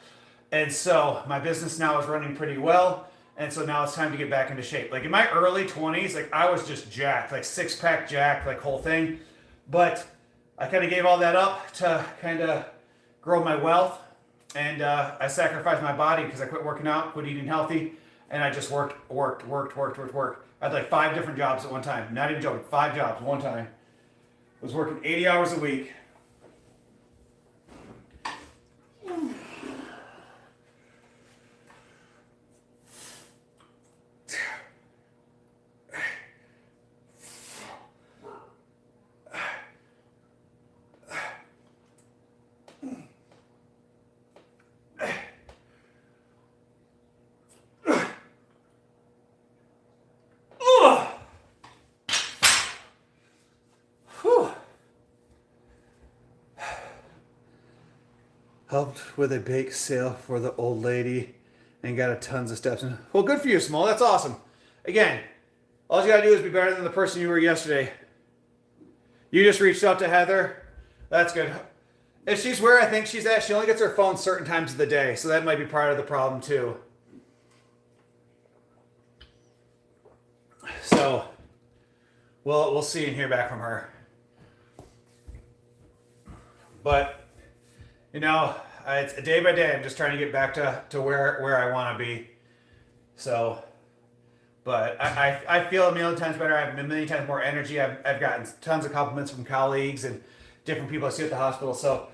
And so my business now is running pretty well. And so now it's time to get back into shape. Like in my early 20s, like I was just jacked, like six-pack jacked, like whole thing. But I kind of gave all that up to kind of grow my wealth. And I sacrificed my body because I quit working out, quit eating healthy. And I just worked. I had like 5 different jobs at one time. Not even joking, 5 jobs at one time. I was working 80 hours a week. Helped with a bake sale for the old lady and got a tons of steps in. Well, good for you, Small. That's awesome. Again, all you gotta do is be better than the person you were yesterday. You just reached out to Heather. That's good. If she's where I think she's at, she only gets her phone certain times of the day, so that might be part of the problem too. So, we'll see and hear back from her. But you know, it's day by day. I'm just trying to get back to where I want to be. So, but I feel a million times better. I have a million times more energy. I've gotten tons of compliments from colleagues and different people I see at the hospital. So,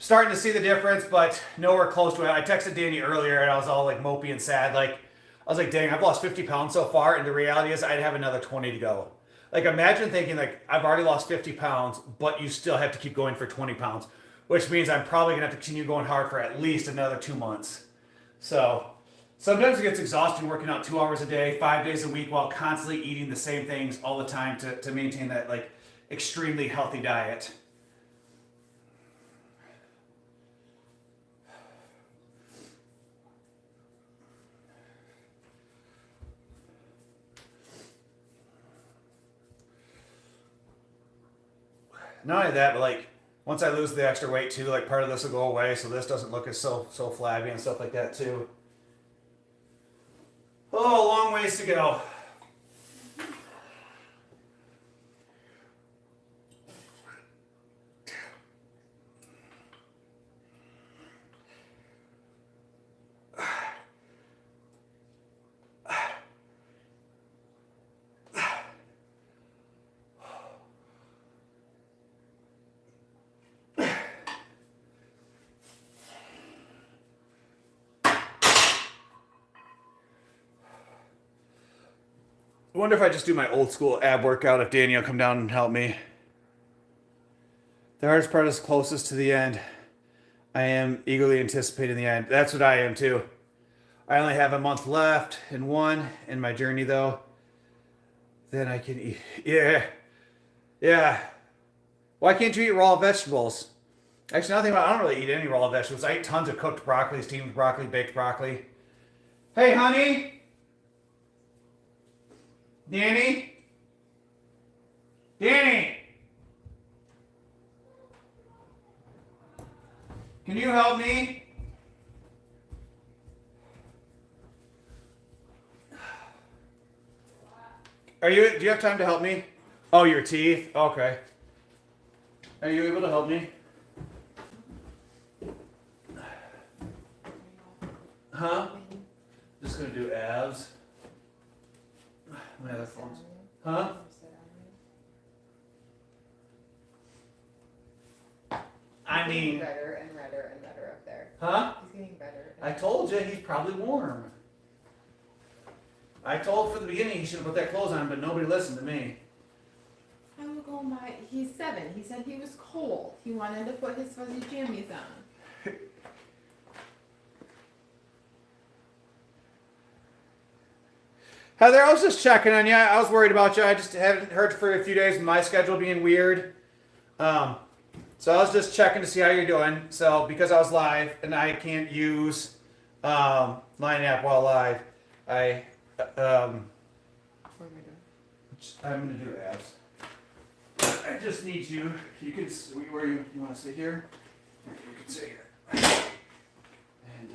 starting to see the difference, but nowhere close to it. I texted Danny earlier and I was all like mopey and sad. Like, I was like, dang, I've lost 50 pounds so far. And the reality is I'd have another 20 to go. Like, imagine thinking like, I've already lost 50 pounds, but you still have to keep going for 20 pounds. Which means I'm probably going to have to continue going hard for at least another 2 months. So sometimes it gets exhausting working out 2 hours a day, 5 days a week, while constantly eating the same things all the time to maintain that like extremely healthy diet. Not only that, but like, once I lose the extra weight too, like part of this will go away, so this doesn't look as so flabby and stuff like that too. Oh, long ways to go. I wonder if I just do my old school ab workout if Danny will come down and help me. The hardest part is closest to the end. I am eagerly anticipating the end. That's what I am too. I only have a month left in my journey though. Then I can eat. Yeah. Why can't you eat raw vegetables? Actually, now I think about it, I don't really eat any raw vegetables. I eat tons of cooked broccoli, steamed broccoli, baked broccoli. Hey, honey. Danny? Danny! Can you help me? Do you have time to help me? Oh, your teeth? Okay. Are you able to help me? Huh? Just gonna do abs. My other phones. Huh? I mean. Better and redder and better up there. Huh? He's getting better. I told you he's probably warm. I told from the beginning he should have put that clothes on, but nobody listened to me. I will go my. He's 7. He said he was cold. He wanted to put his fuzzy jammies on. Heather, I was just checking on you. I was worried about you. I just haven't heard for a few days with my schedule being weird. So I was just checking to see how you're doing. So because I was live and I can't use Line app while live, I'm gonna do abs. I just need you. You can where you want to sit here. You can sit here. And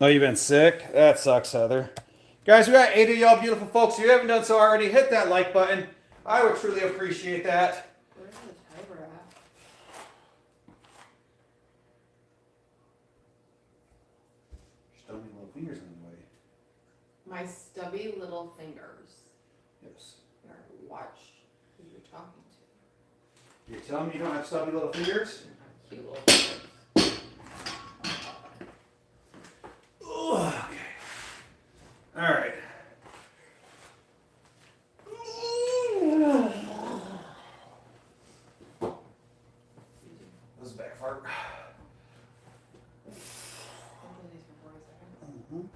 oh, you've been sick? That sucks, Heather. Guys, we got 8 of y'all beautiful folks. If you haven't done so already, hit that like button. I would truly appreciate that. Where's the timer at? Stubby little fingers in the way. My stubby little fingers. Yes. Or watch who you're talking to. You're telling me you don't have stubby little fingers? Cute little fingers. Okay. All right. This is back fart. Mm-hmm.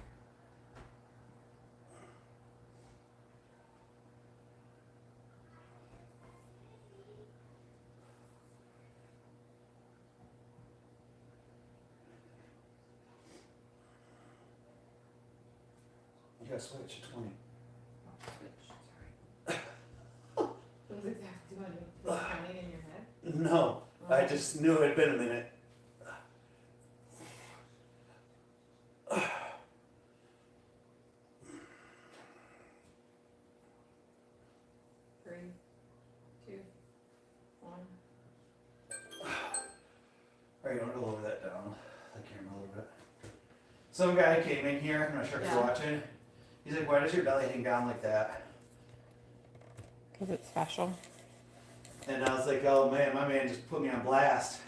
You gotta switch to 20. What was exactly doing? Was it counting in your head? No, I just knew it had been a minute. Three, two, one. Alright, you want to lower that down, the camera a little bit. Some guy came in here, I'm not sure if you're Yeah. watching. He's like, why does your belly hang down like that? Because it's special. And I was like, oh man, my man just put me on blast.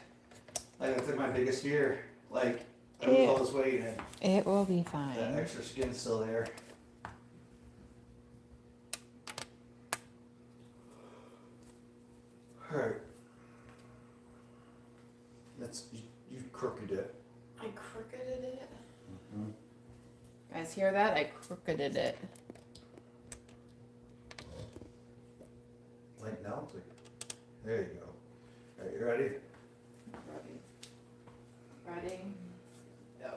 Like, that's like my biggest fear. Like, I lose all this weight and It will be that fine. extra skin's still there. Alright. That's, you crooked it. I crookeded it. Mm-hmm. Guys, hear that? I crookeded it. Like now, it's like, there you go. Alright, you ready? Ready. Ready. Go.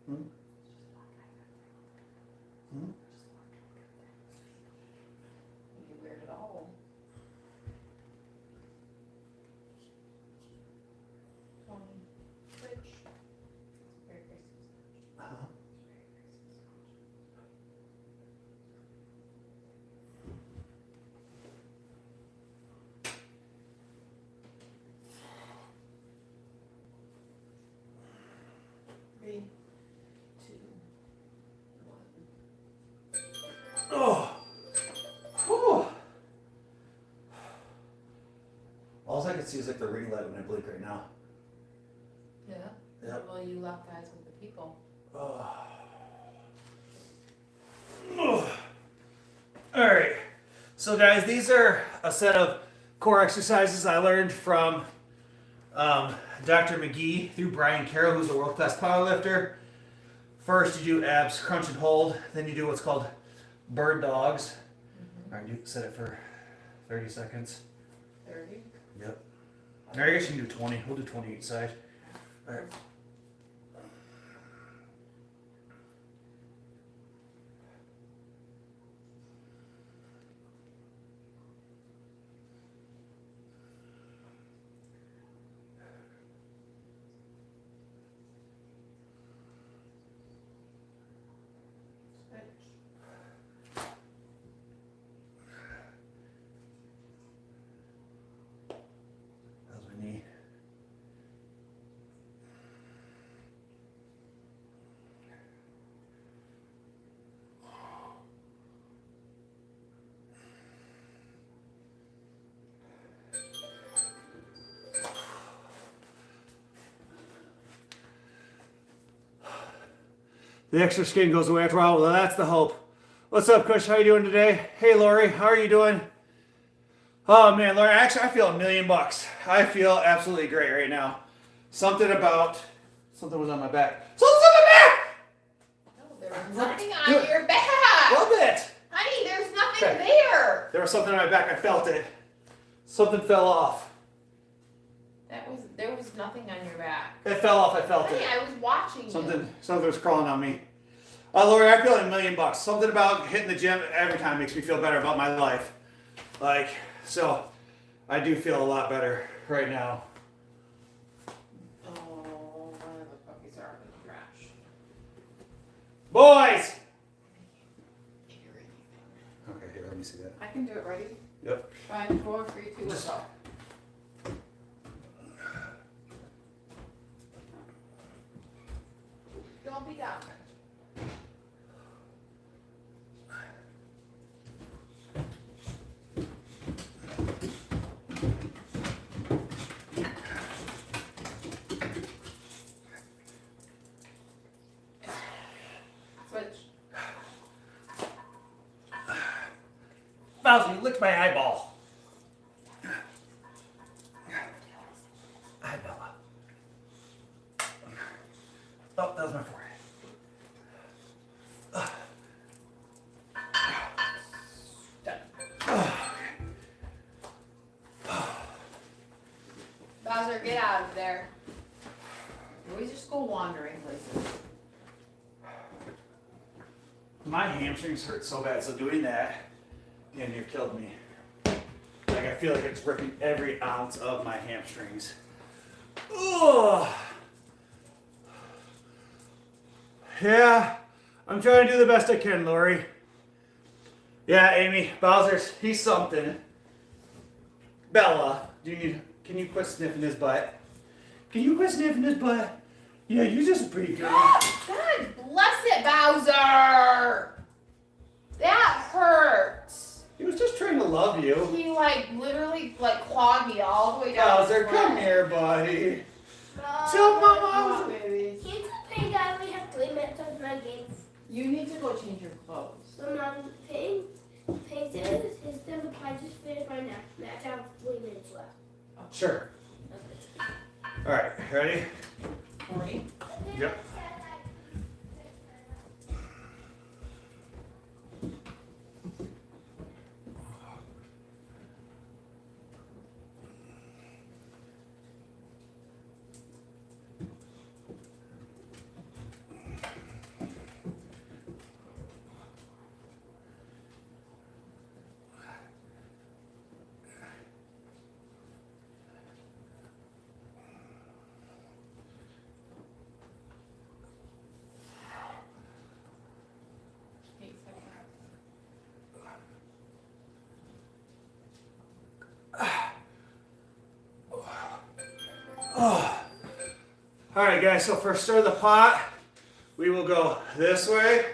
Hmm? Hmm? You weird at all. 20. Switch. Very graceful. Uh-huh. Three, two, one. Oh! Whew. All I can see is like the ring light when I blink right now. Yeah? Yep. Well, you locked eyes with the people. Oh. Oh. All right. So, guys, these are a set of core exercises I learned from Dr. McGee through Brian Carroll, who's a world-class powerlifter. First, you do abs, crunch and hold. Then you do what's called bird dogs. All right, you set it for 30 seconds. 30. Yep. Or I guess you can do 20. We'll do 20 each side. All right. Switch. How's my knee? The extra skin goes away after a while. Well, that's the hope. What's up, Kush? How you doing today? Hey, Lori. How are you doing? Oh, man, Lori. Actually, I feel $1,000,000. I feel absolutely great right now. Something was on my back. Something's on my back! No, there was nothing on your back. Love it. Honey, there's nothing Okay. there. There was something on my back. I felt it. Something fell off. There was nothing on your back. It fell off. I felt Honey, it. I was watching you. Something was crawling on me. Lori, I feel like $1,000,000. Something about hitting the gym every time makes me feel better about my life. Like, so I do feel a lot better right now. Oh, one of the puppies are up in the trash. Boys! Okay, here, let me see that. I can do it. Ready? Yep. 5, 4, 3, 2, let's go. Don't be down. Switch. Bowser, you licked my eyeball. Hi, Bella. Oh, that was my forehead. Bowser, get out of there. We just go wandering places. My hamstrings hurt so bad, so doing that damn near killed me. Like, I feel like it's ripping every ounce of my hamstrings. Ugh. Yeah, I'm trying to do the best I can, Lori. Yeah, Amy, Bowser's, he's something. Bella, can you quit sniffing his butt? Can you quit sniffing his butt? Yeah, you just breathe, girl. God bless it, Bowser! That hurts. He was just trying to love you. He literally clawed me all the way down. Bowser, come here, buddy. Tell Mama I was... Baby. Can't the paint guy only have 3 minutes on my games? You need to go change your clothes. So Mom, paint says his done. I just finished my nap. I have 3 minutes left. Sure. All right, ready? 40. Yep. Oh. All right, guys, so for stir the pot, we will go this way,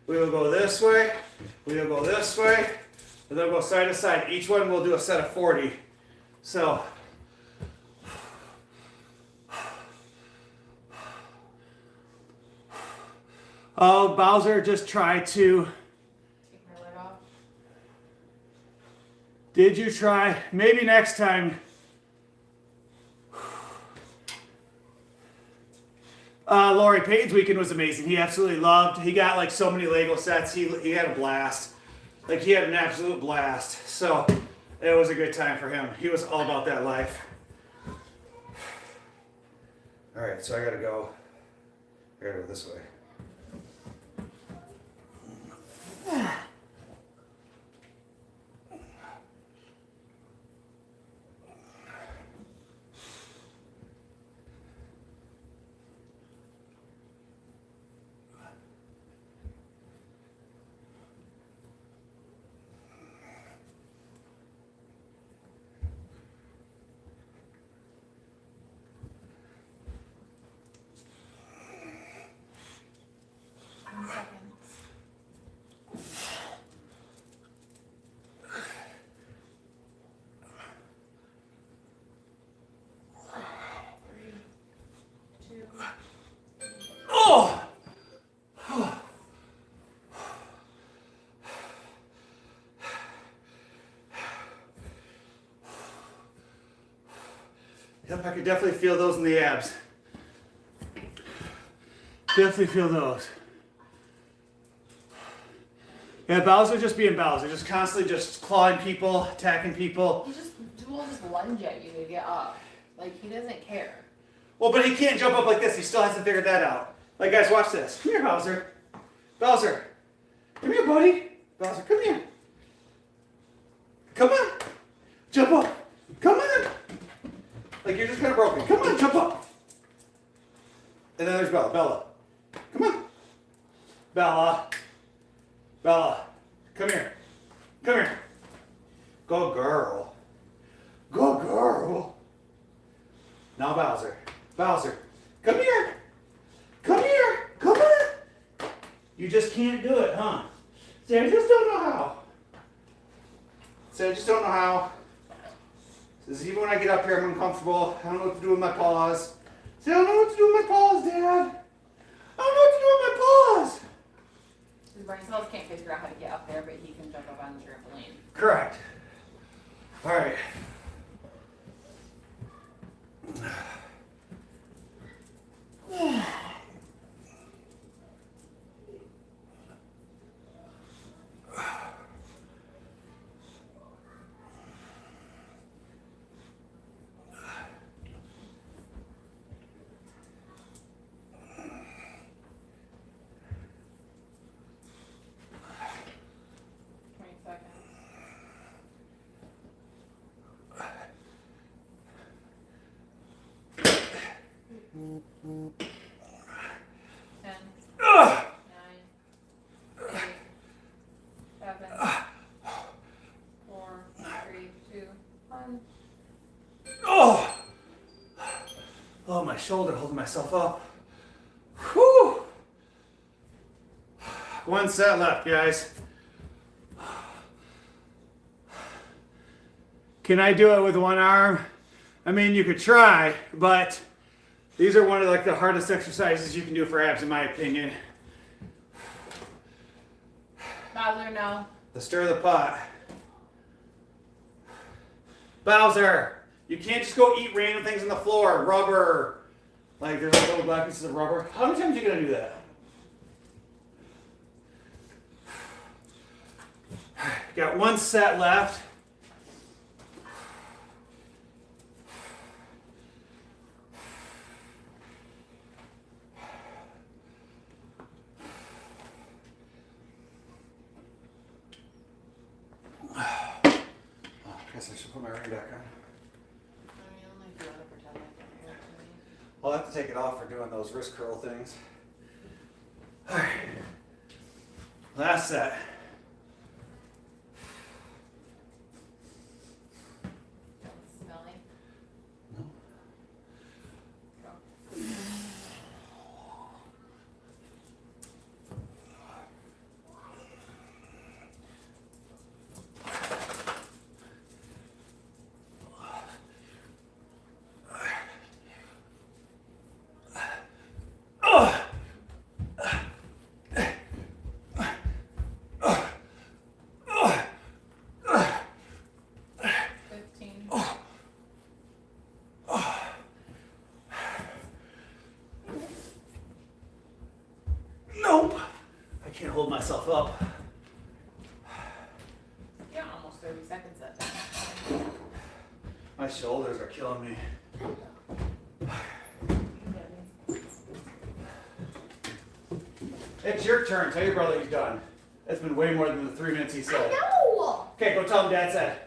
we will go this way, we will go this way, and then we'll go side to side. Each one will do a set of 40. So, oh, Bowser, just try to. Take my leg off. Did you try? Maybe next time. Lori, Peyton's weekend was amazing. He absolutely loved. He got like so many Lego sets. He had a blast. Like he had an absolute blast. So it was a good time for him. He was all about that life. All right, so I gotta go this way. Oh! Yep, I could definitely feel those in the abs. Definitely feel those. Yeah, Bowser just being Bowser, just constantly just clawing people, attacking people. He will just lunge at you to get up. Like, he doesn't care. Well, but he can't jump up like this. He still hasn't figured that out. Like, guys, watch this. Come here, Bowser. Bowser. Come here, buddy. Bowser, come here. Come on. Jump up. Come on. Like, you're just kind of broken. Come on, jump up. And then there's Bella. Bella. Come on. Bella. Bella. Come here. Come here. Go, girl. Go, girl. Now, Bowser. Bowser. Come here. Come here. Come on. You just can't do it, huh? See, I just don't know how. See, I just don't know how. Says, even when I get up here, I'm uncomfortable. I don't know what to do with my paws. See, I don't know what to do with my paws, Dad. I don't know what to do with my paws. His brain cells can't figure out how to get up there, but he can jump up on the trampoline. Correct. All right. Oh, my shoulder holding myself up. Whew. One set left, guys. Can I do it with one arm? I mean, you could try, but these are one of like the hardest exercises you can do for abs, in my opinion. Bowser, no. The stir the pot. Bowser, you can't just go eat random things on the floor. Rubber. Like there's like little black pieces of rubber. How many times are you gonna do that? Got one set left. Guess I should put my ring back on. I'll have to take it off for doing those wrist curl things. All right. Last set. Smelly? No. Nope. I can't hold myself up. Yeah, almost 30 seconds that time. My shoulders are killing me. It's your turn. Tell your brother he's done. That's been way more than the 3 minutes he said. No! Okay, go tell him Dad said.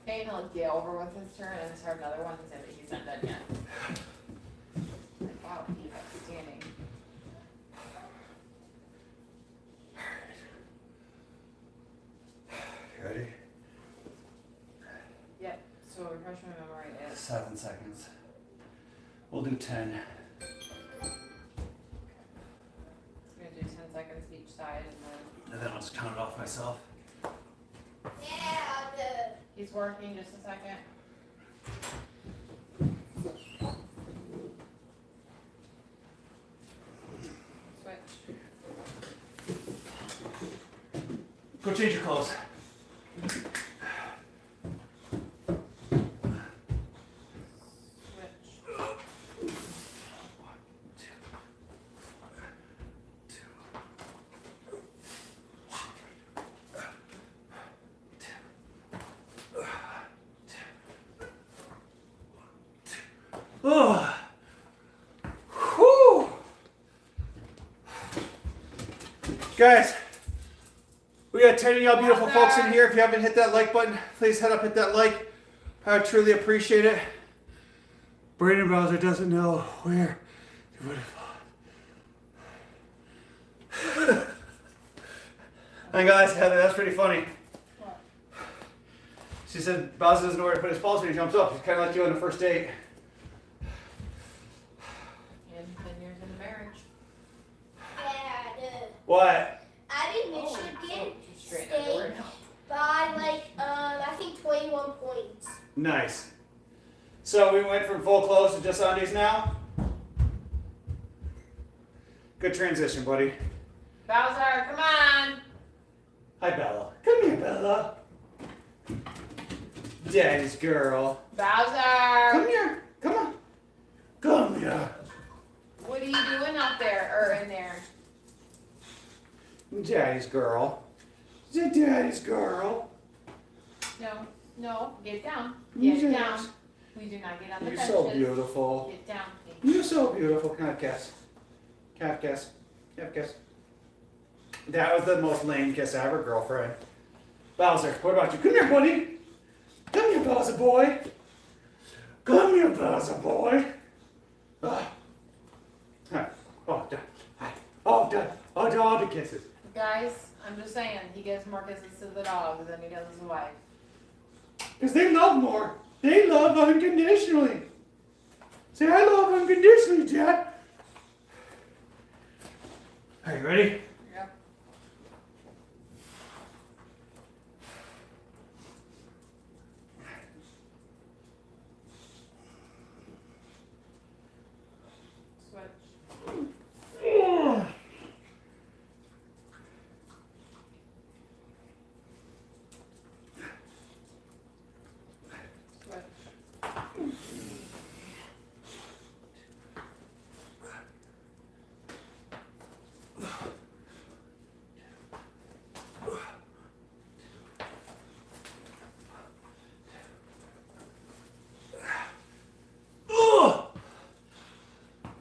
Kane will get over with his turn and start another one and say that he's not done yet. Like, wow, he kept standing. You ready? Yep, so refresh my memory is 7 seconds. We'll do 10. I'm gonna do 10 seconds each side And then I'll just count it off myself. Yeah, good. he's working just a second. Switch. Go change your clothes. Switch. Oh. Whew. Guys, we got 10 of y'all beautiful folks in here. If you haven't hit that like button, please head up, hit that like. I would truly appreciate it. Brandon Bowser doesn't know where to put it. And guys, Heather, that's pretty funny. What? She said Bowser doesn't know where to put his balls when he jumps up. He's kind of like you on the first date. And 10 years into marriage. Dad, What? I did Michigan Straight State underwear now. by like I think 21 points. Nice. So we went from full clothes to just undies now. Good transition, buddy. Bowser, come on. Hi, Bella. Come here, Bella. Daddy's girl. Bowser. Come here. Come on. Come here. What are you doing out there or in there? Daddy's girl. Daddy's girl. No, get down. Yes. Get down. We do not get on the You're benches. so beautiful. Get down, please. You're so beautiful. Calf kiss. Calf kiss. Calf kiss. That was the most lame kiss ever, girlfriend. Bowser, what about you? Come here, buddy. Come here, Bowser boy. Come here, Bowser boy. Hi. Oh, done. Hi. Oh, done. Oh, done. All the kisses. Guys, I'm just saying, he gives more kisses to the dog than he does his wife. Because they love more. They love unconditionally. Say, I love unconditionally, Dad. Are you ready? Yep. Switch.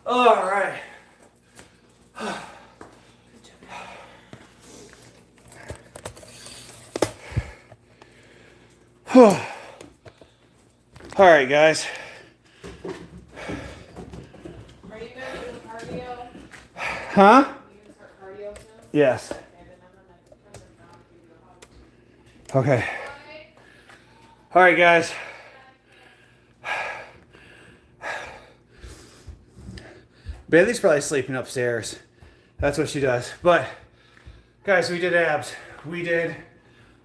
All right. All right, guys. Are you guys doing cardio? Huh? You gonna start cardio soon? Yes. Okay, then I'm gonna turn it down. Okay. All right, guys. Bailey's probably sleeping upstairs. That's what she does. But, guys, we did abs. We did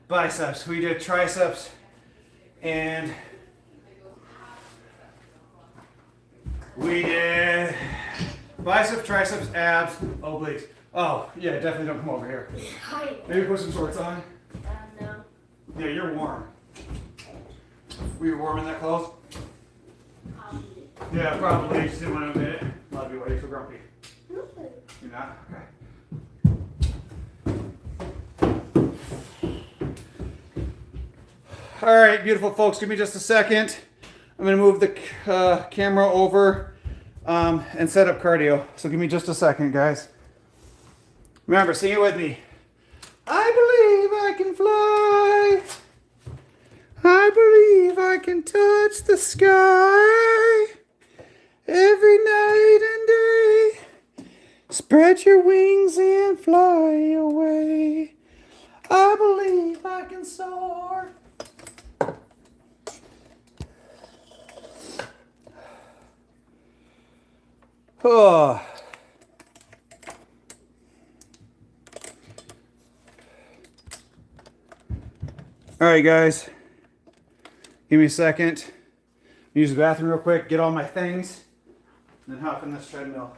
biceps. We did triceps. And we did biceps, triceps, abs, obliques. Oh, yeah, definitely don't come over here. Hi. Maybe put some shorts on. No. Yeah, you're warm. Were you warm in that clothes? Yeah, probably. You just didn't want to admit it. Love you. Why are you so grumpy? You're not? Okay. All right, beautiful folks. Give me just a second. I'm going to move the camera over and set up cardio. So give me just a second, guys. Remember, sing it with me. I believe I can fly. I believe I can touch the sky every night and day. Spread your wings and fly away. I believe I can soar. Oh. All right, guys. Give me a second. Use the bathroom real quick, get all my things, and then hop in this treadmill.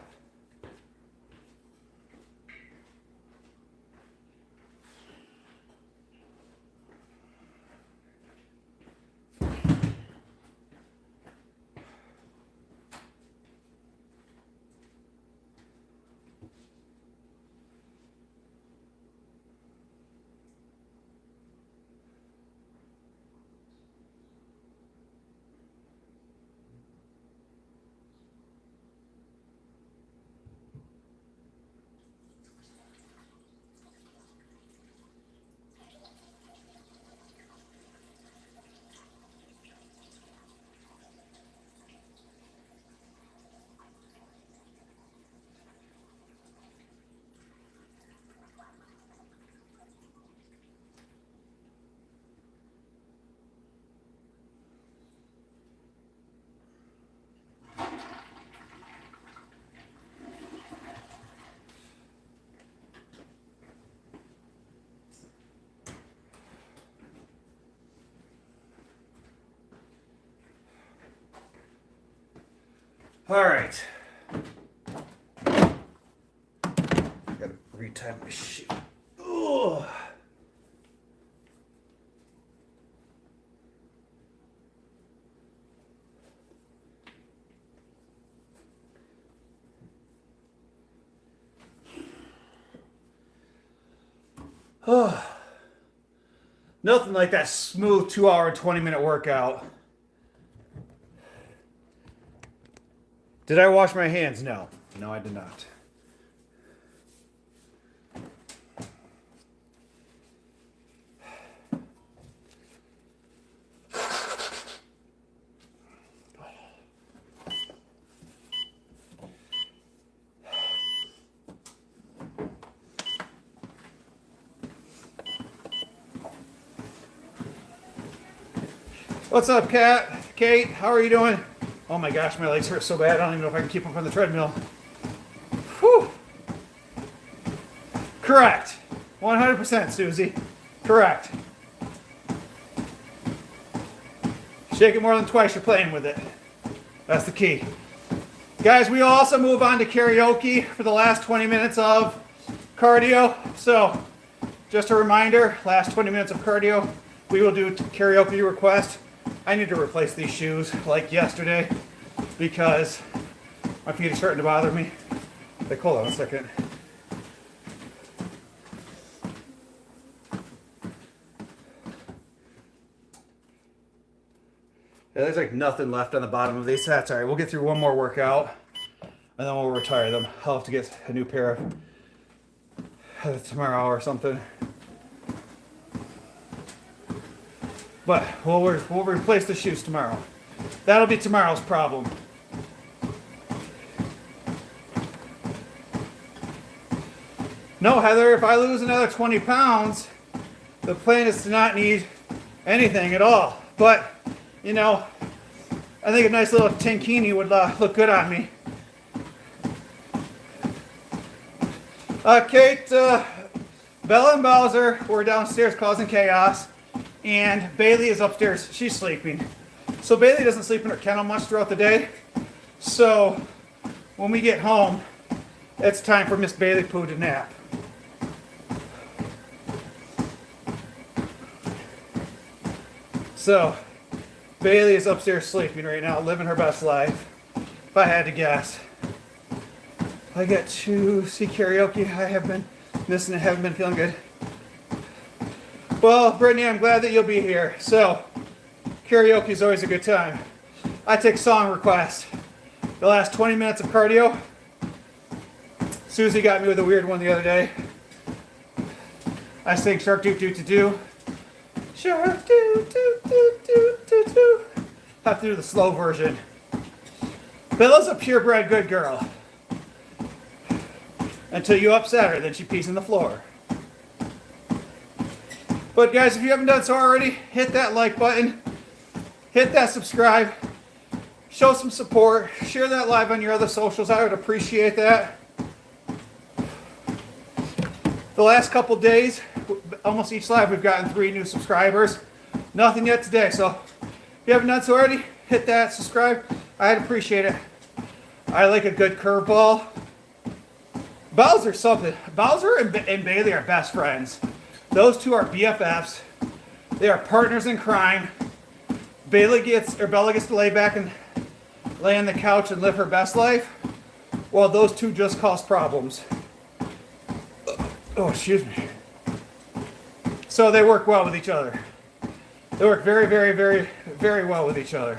All right. Gotta retie my shoe. Ugh. Nothing like that smooth 2-hour, 20-minute workout. Did I wash my hands? No. No, I did not. What's up, Kate? How are you doing? Oh my gosh, my legs hurt so bad. I don't even know if I can keep them from the treadmill. Whew. Correct. 100%, Susie. Correct. Shake it more than twice, you're playing with it. That's the key. Guys, we also move on to karaoke for the last 20 minutes of cardio. So, just a reminder, last 20 minutes of cardio, we will do karaoke request. I need to replace these shoes like yesterday because my feet are starting to bother me. Like, hold on a second. Yeah, there's like nothing left on the bottom of these. That's all right. We'll get through one more workout and then we'll retire them. I'll have to get a new pair of tomorrow or something. But we'll replace the shoes tomorrow. That'll be tomorrow's problem. No, Heather, if I lose another 20 pounds, the plan is to not need anything at all. But, you know, I think a nice little tankini would look good on me. Kate, Bella and Bowser were downstairs causing chaos. And Bailey is upstairs. She's sleeping. So Bailey doesn't sleep in her kennel much throughout the day. So when we get home, it's time for Miss Bailey Poo to nap. So Bailey is upstairs sleeping right now, living her best life. If I had to guess. I get to see karaoke. I have been missing it, haven't been feeling good. Well, Brittany, I'm glad that you'll be here. So, karaoke is always a good time. I take song requests. The last 20 minutes of cardio. Susie got me with a weird one the other day. I sing Shark Doo Doo Doo Doo. Shark Doo Doo Doo Doo Doo Doo. Have to do the slow version. Bella's a purebred good girl. Until you upset her, then she pees on the floor. But guys, if you haven't done so already, hit that like button, hit that subscribe, show some support, share that live on your other socials. I would appreciate that. The last couple days, almost each live, we've gotten 3 new subscribers. Nothing yet today, so if you haven't done so already, hit that subscribe. I'd appreciate it. I like a good curveball. Bowser and Bailey are best friends. Those two are BFFs. They are partners in crime. Bella gets to lay back and lay on the couch and live her best life, while those two just cause problems. Oh, excuse me. So they work well with each other. They work very, very, very, very well with each other.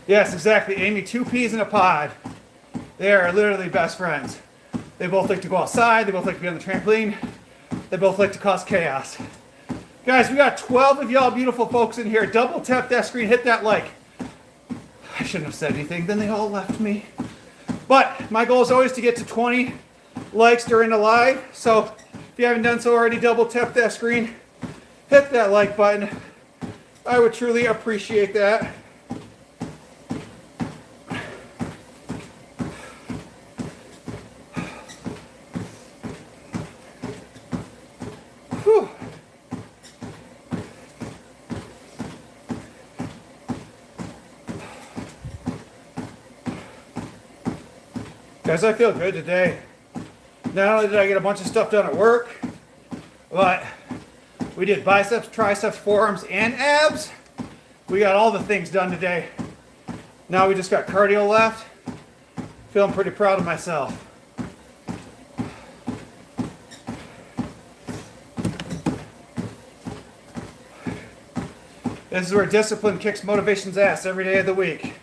Yes, exactly, Amy. 2 peas in a pod. They are literally best friends. They both like to go outside. They both like to be on the trampoline. They both like to cause chaos. Guys, we got 12 of y'all beautiful folks in here. Double tap that screen. Hit that like. I shouldn't have said anything. Then they all left me. But my goal is always to get to 20 likes during the live. So if you haven't done so already, double tap that screen. Hit that like button. I would truly appreciate that. Guys, I feel good today. Not only did I get a bunch of stuff done at work, but we did biceps, triceps, forearms, and abs. We got all the things done today. Now we just got cardio left. Feeling pretty proud of myself. This is where discipline kicks motivation's ass every day of the week.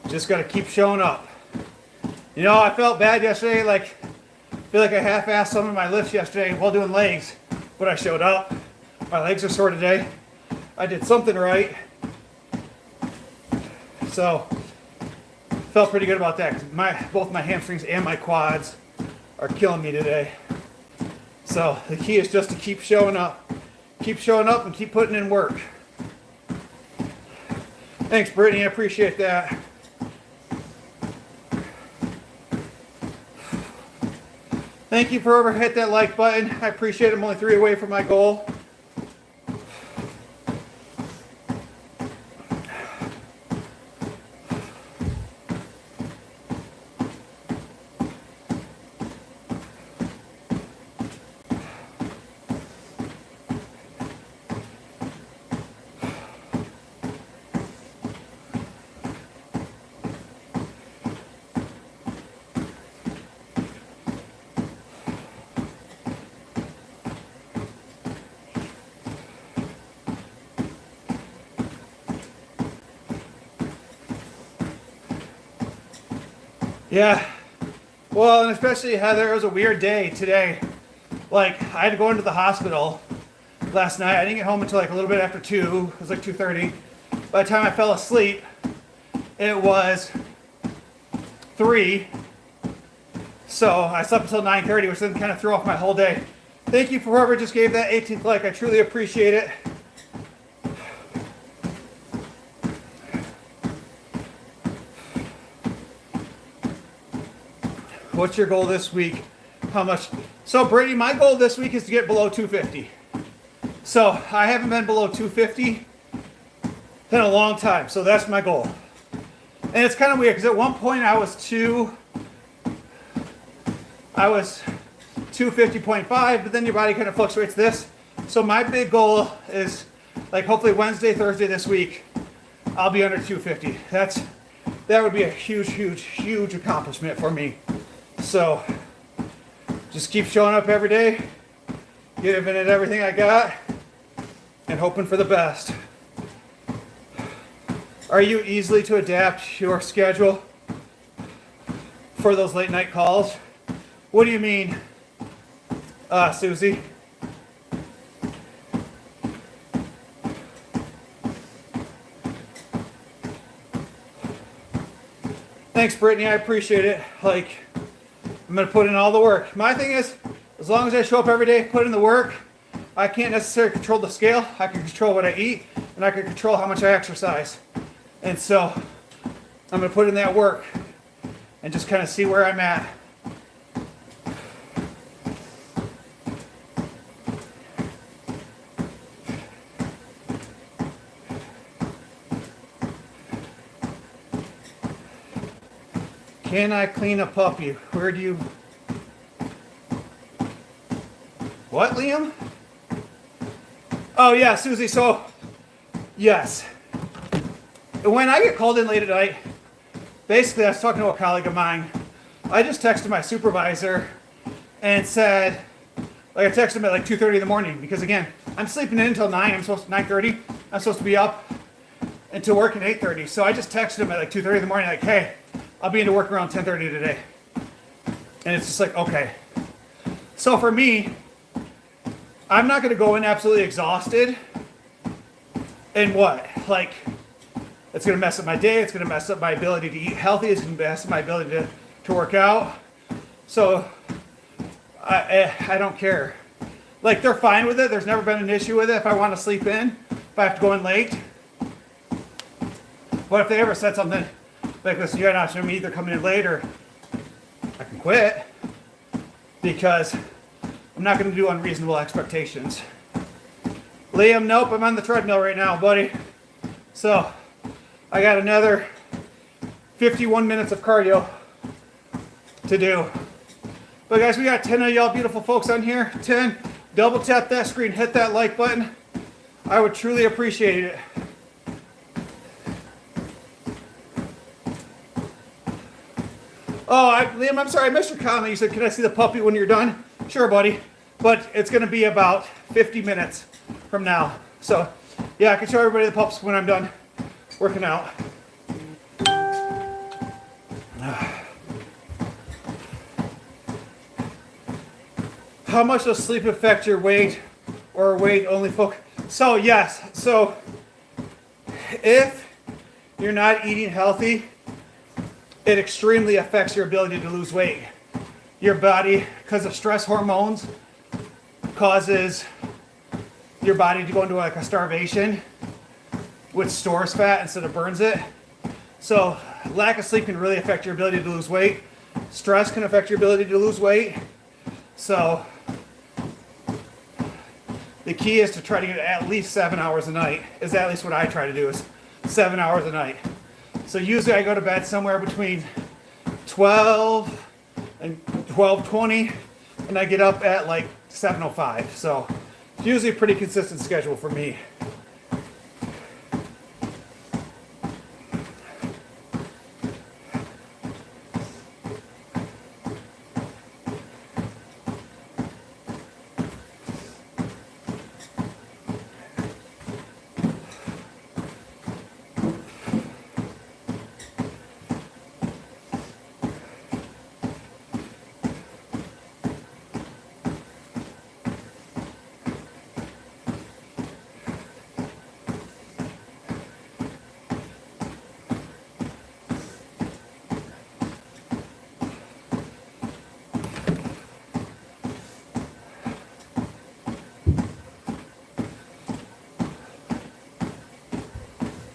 Just gotta keep showing up. You know, I felt bad yesterday, I feel like I half-assed some of my lifts yesterday while doing legs, but I showed up. My legs are sore today. I did something right. So, felt pretty good about that. Both my hamstrings and my quads are killing me today. So, the key is just to keep showing up. Keep showing up and keep putting in work. Thanks, Brittany. I appreciate that. Thank you for whoever hit that like button. I appreciate it. I'm only 3 away from my goal. Yeah, well, and especially Heather, it was a weird day today. I had to go into the hospital last night. I didn't get home until a little bit after 2. It was 2:30. By the time I fell asleep, it was 3. So I slept until 9:30, which then kind of threw off my whole day. Thank you for whoever just gave that 18th like. I truly appreciate it. What's your goal this week? How much? So, Brady, my goal this week is to get below 250. So, I haven't been below 250 in a long time. So, that's my goal. And it's kind of weird because at one point I was 250.5, but then your body kind of fluctuates this. So, my big goal is hopefully Wednesday, Thursday this week, I'll be under 250. That would be a huge, huge, huge accomplishment for me. So, just keep showing up every day, giving it everything I got, and hoping for the best. Are you easily to adapt your schedule for those late night calls? What do you mean, Susie? Thanks, Brittany. I appreciate it. I'm going to put in all the work. My thing is, as long as I show up every day, put in the work, I can't necessarily control the scale. I can control what I eat, and I can control how much I exercise. And so, I'm going to put in that work and just kind of see where I'm at. Can I clean a puppy? Where do you... What, Liam? Oh, yeah, Susie, so... Yes. When I get called in late at night, basically I was talking to a colleague of mine. I just texted my supervisor and said... I texted him at 2:30 in the morning because, again, I'm sleeping in until 9. 9:30. I'm supposed to be up until work at 8:30. So I just texted him at 2:30 in the morning hey... I'll be into work around 10:30 today. And it's just okay. So for me, I'm not going to go in absolutely exhausted. And what? It's going to mess up my day. It's going to mess up my ability to eat healthy. It's going to mess up my ability to work out. So I don't care. They're fine with it. There's never been an issue with it if I want to sleep in, if I have to go in late. But if they ever said something, listen, you got an option of me either coming in late or I can quit because I'm not going to do unreasonable expectations. Liam, nope, I'm on the treadmill right now, buddy. So, I got another 51 minutes of cardio to do. But guys, we got 10 of y'all beautiful folks on here. 10. Double tap that screen, hit that like button. I would truly appreciate it. Oh, Liam, I'm sorry, I missed your comment. You said, can I see the puppy when you're done? Sure, buddy. But it's going to be about 50 minutes from now. So, yeah, I can show everybody the pups when I'm done working out. How much does sleep affect your weight or weight only focus? So, yes. So, if you're not eating healthy, it extremely affects your ability to lose weight. Your body, because of stress hormones, causes your body to go into like a starvation, which stores fat instead of burns it. So lack of sleep can really affect your ability to lose weight. Stress can affect your ability to lose weight. So the key is to try to get at least 7 hours a night. Is at least what I try to do, is 7 hours a night. So usually I go to bed somewhere between 12 and 12:20, and I get up at like 7:05. So it's usually a pretty consistent schedule for me.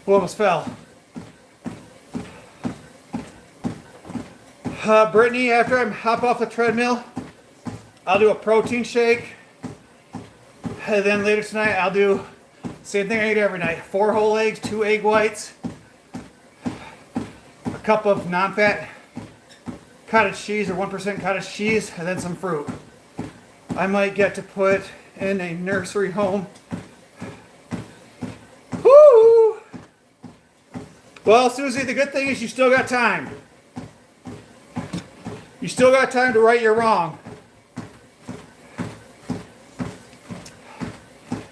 Who almost fell? Brittany, after I hop off the treadmill, I'll do a protein shake. And then later tonight, I'll do same thing I eat every night. 4 whole eggs, 2 egg whites, a cup of non-fat cottage cheese or 1% cottage cheese, and then some fruit. I might get to put in a nursery home. Woo! Well, Susie, the good thing is you still got time. You still got time to right your wrong.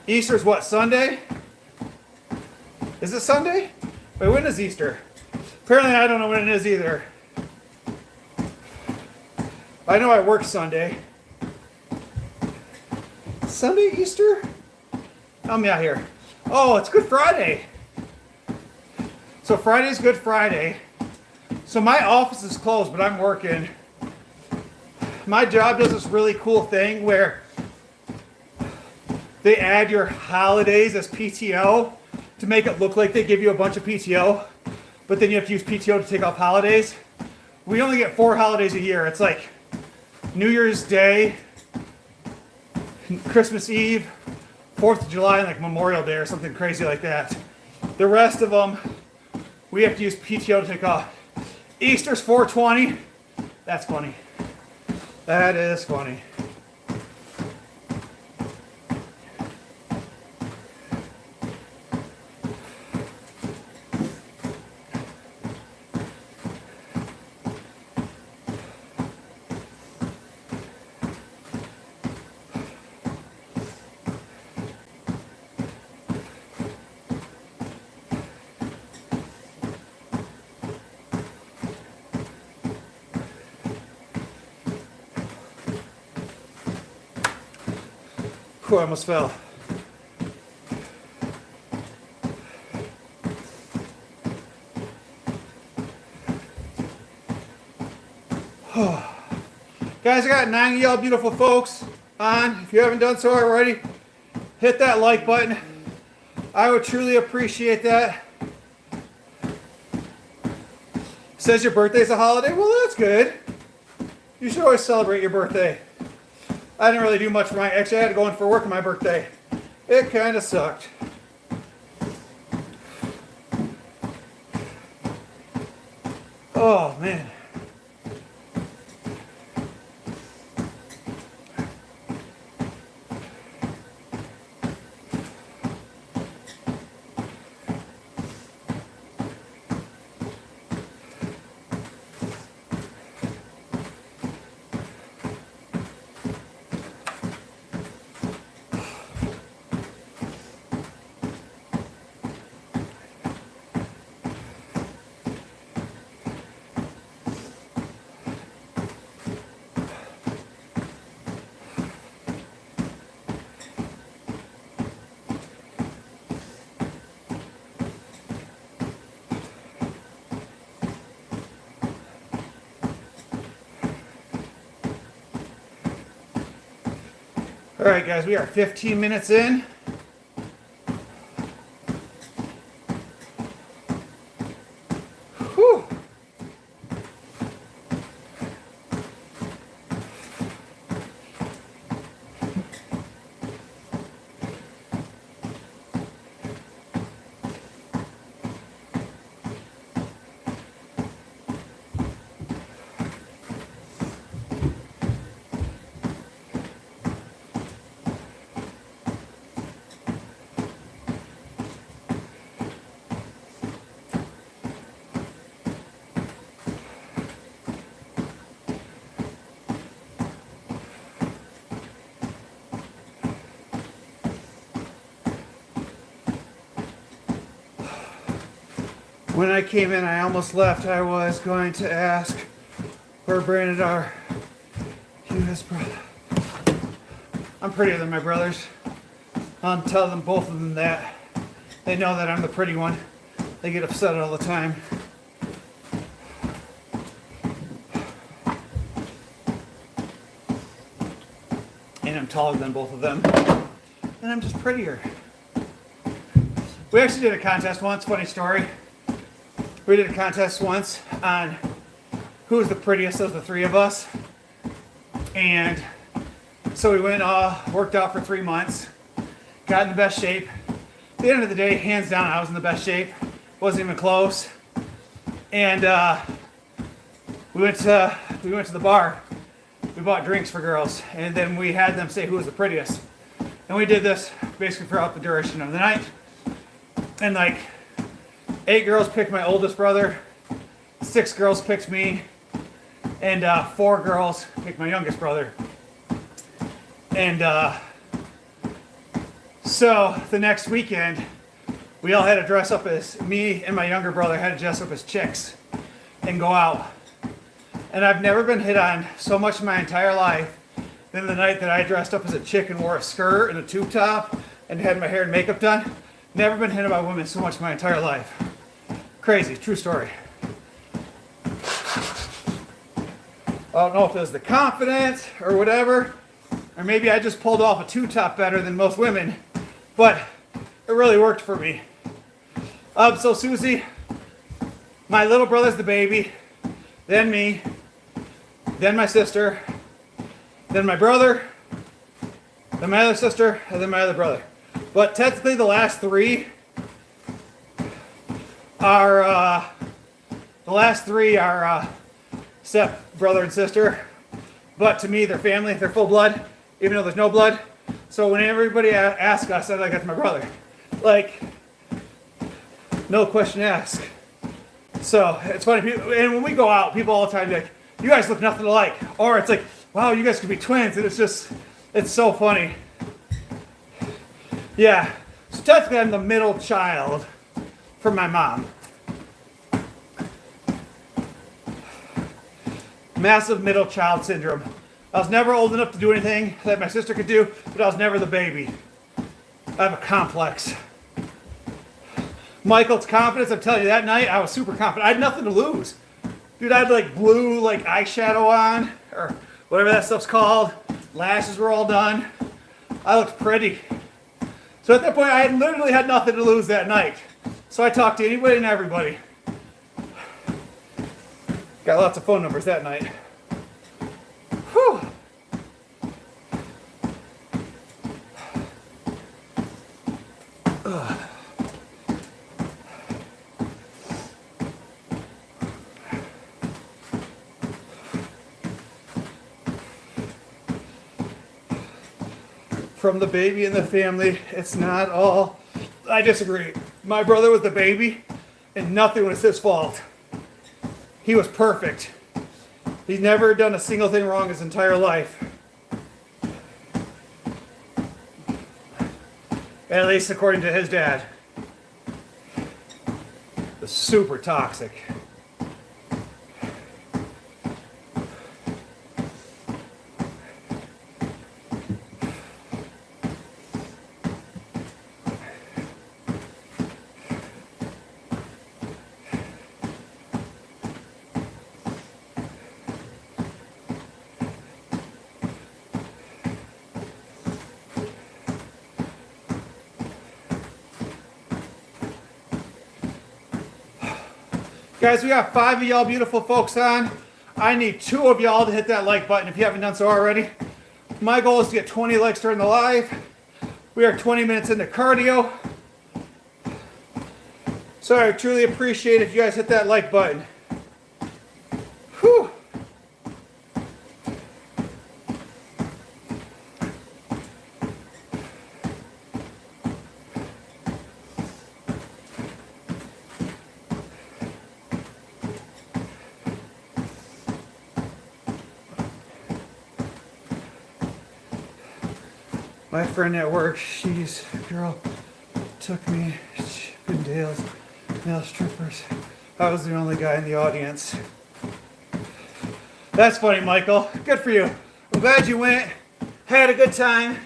Easter's what, Sunday? Is it Sunday? Wait, when is Easter? Apparently I don't know when it is either. I know I work Sunday. Sunday, Easter? Help me out here. Oh, it's Good Friday. So Friday's Good Friday. So my office is closed, but I'm working. My job does this really cool thing where they add your holidays as PTO to make it look like they give you a bunch of PTO, but then you have to use PTO to take off holidays. We only get 4 holidays a year. It's like New Year's Day, Christmas Eve, 4th of July, and like Memorial Day or something crazy like that. The rest of them, we have to use PTO to take off. Easter's 4/20. That's funny. That is funny. Whew, I almost fell. Guys, I got 9 of y'all beautiful folks on. If you haven't done so already, hit that like button. I would truly appreciate that. Says your birthday's a holiday? Well, that's good. You should always celebrate your birthday. I didn't really do much for my, actually I had to go in for work on my birthday. It kind of sucked. Oh man. All right, guys, we are 15 minutes in. Whew. When I came in, I almost left. I was going to ask where Brandon are. His brother. I'm prettier than my brothers. I'll tell them, both of them, that. They know that I'm the pretty one. They get upset all the time. And I'm taller than both of them. And I'm just prettier. We actually did a contest once, funny story. We did a contest once on who was the prettiest of the three of us. And so we went, worked out for 3 months, got in the best shape. At the end of the day, hands down, I was in the best shape. Wasn't even close. And we went to the bar. We bought drinks for girls, and then we had them say who was the prettiest. And we did this basically throughout the duration of the night. And like 8 girls picked my oldest brother, 6 girls picked me, and 4 girls picked my youngest brother. And so the next weekend, we all had to dress up as, me and my younger brother had to dress up as chicks and go out. And I've never been hit on so much in my entire life than the night that I dressed up as a chick and wore a skirt and a tube top and had my hair and makeup done. Never been hit on by women so much in my entire life. Crazy, true story. I don't know if it was the confidence or whatever, or maybe I just pulled off a two-top better than most women, but it really worked for me. So Susie, my little brother's the baby, then me, then my sister, then my brother, then my other sister, and then my other brother. But technically the last 3 are step brother and sister, but to me they're family, they're full blood, even though there's no blood. So when everybody asks us, I like, that's my brother, like, no question asked. So it's funny, and when we go out, people all the time be like, you guys look nothing alike, or it's like, wow, you guys could be twins, and it's so funny. Yeah, so technically I'm the middle child from my mom. Massive middle child syndrome. I was never old enough to do anything that my sister could do, but I was never the baby. I have a complex. Michael's confidence, I'm telling you, that night I was super confident. I had nothing to lose. Dude, I had like blue like eyeshadow on, or whatever that stuff's called. Lashes were all done. I looked pretty. So at that point, I literally had nothing to lose that night. So I talked to anybody and everybody. Got lots of phone numbers that night. Whew. Ugh. From the baby in the family, it's not all. I disagree. My brother was the baby, and nothing was his fault. He was perfect. He's never done a single thing wrong his entire life. At least according to his dad. The super toxic. Guys, we got 5 of y'all beautiful folks on. I need 2 of y'all to hit that like button if you haven't done so already. My goal is to get 20 likes during the live. We are 20 minutes into cardio. So I truly appreciate if you guys hit that like button. Whew. My friend at work, she's a girl, took me Chippendales, nail strippers. I was the only guy in the audience. That's funny, Michael. Good for you. I'm glad you went, had a good time,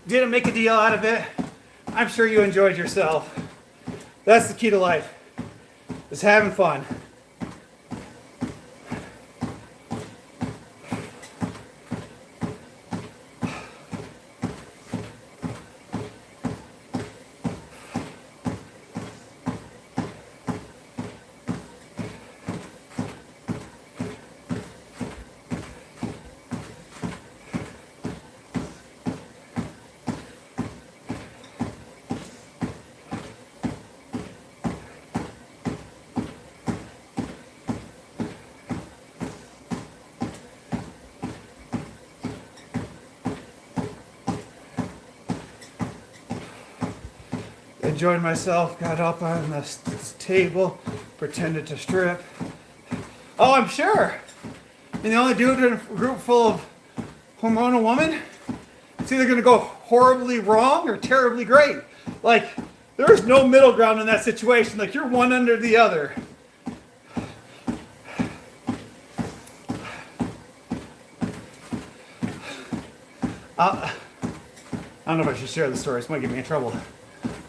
didn't make a deal out of it. I'm sure you enjoyed yourself. That's the key to life, is having fun. Enjoyed myself, got up on this table, pretended to strip. Oh, I'm sure. And the only dude in a group full of hormonal women, it's either going to go horribly wrong or terribly great. Like, there's no middle ground in that situation. Like, you're one under the other. I don't know if I should share the story. This might get me in trouble.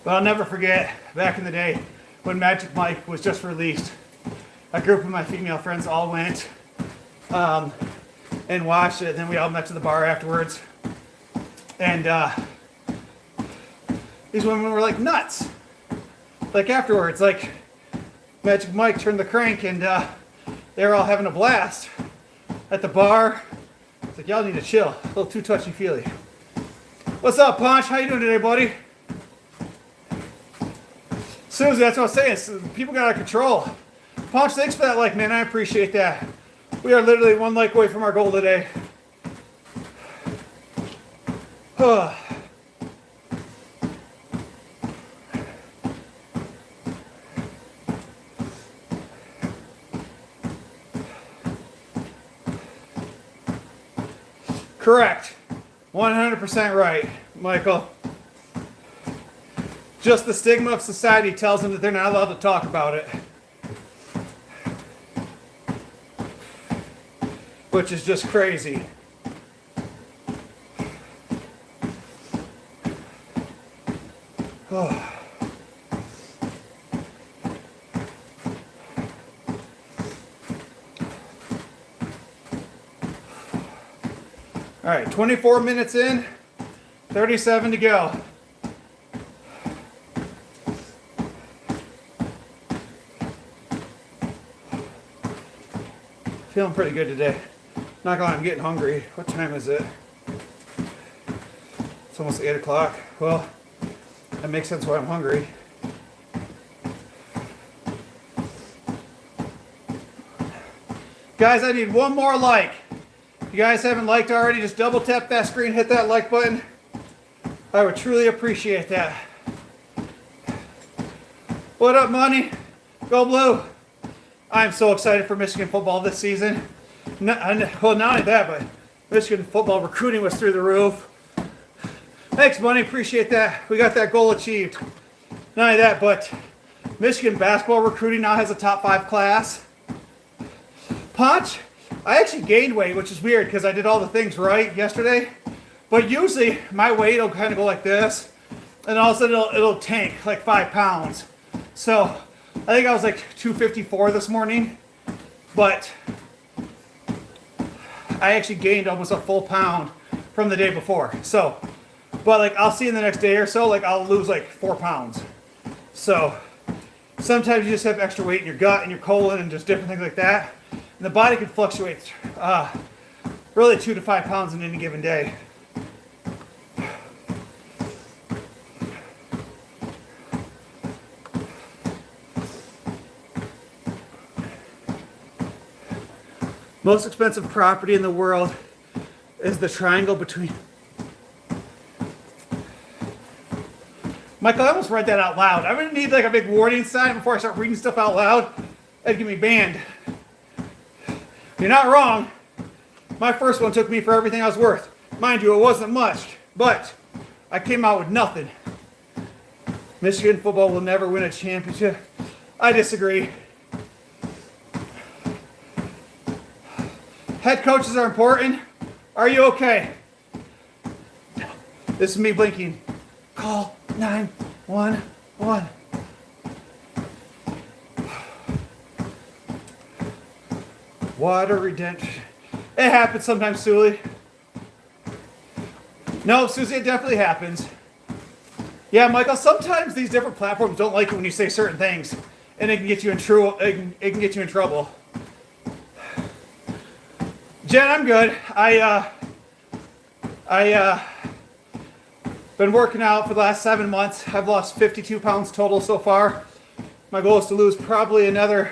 But I'll never forget back in the day when Magic Mike was just released. A group of my female friends all went and watched it. Then we all met to the bar afterwards. And these women were like nuts. Like afterwards, like Magic Mike turned the crank and they were all having a blast at the bar. It's like, y'all need to chill. A little too touchy-feely. What's up, Punch? How you doing today, buddy? Susie, that's what I was saying. People got out of control. Punch, thanks for that like, man. I appreciate that. We are literally 1 like away from our goal today. All Correct. 100% right, Michael. Just the stigma of society tells them that they're not allowed to talk about it. Which is just crazy. Oh. All right, 24 minutes in, 37 to go. Feeling pretty good today. Not gonna lie, I'm getting hungry. What time is it? It's almost 8 o'clock. Well, that makes sense why I'm hungry. Guys, I need 1 more like. If you guys haven't liked already, just double tap that screen, hit that like button. I would truly appreciate that. What up, Money? Go Blue. I'm so excited for Michigan football this season. Well, not only that, but Michigan football recruiting was through the roof. Thanks, Money. Appreciate that. We got that goal achieved. Not only that, but Michigan basketball recruiting now has a top 5 class. Punch, I actually gained weight, which is weird because I did all the things right yesterday. But usually my weight will kind of go like this, and all of a sudden it'll tank like 5 pounds. So I think I was like 254 this morning, but I actually gained almost a full pound from the day before. So, but like I'll see in the next day or so, like I'll lose like 4 pounds. So sometimes you just have extra weight in your gut and your colon and just different things like that. And the body can fluctuate really 2 to 5 pounds in any given day. Most expensive property in the world is the triangle between... Michael, I almost read that out loud. I'm gonna need like a big warning sign before I start reading stuff out loud. That'd get me banned. You're not wrong. My first one took me for everything I was worth. Mind you, it wasn't much, but I came out with nothing. Michigan football will never win a championship. I disagree. Head coaches are important. Are you okay? This is me blinking. Call 911. Water redemption. It happens sometimes, Sully. No, Susie, it definitely happens. Yeah, Michael, sometimes these different platforms don't like it when you say certain things, and it can get you in trouble. Jen, I'm good. I been working out for the last 7 months. I've lost 52 pounds total so far. My goal is to lose probably another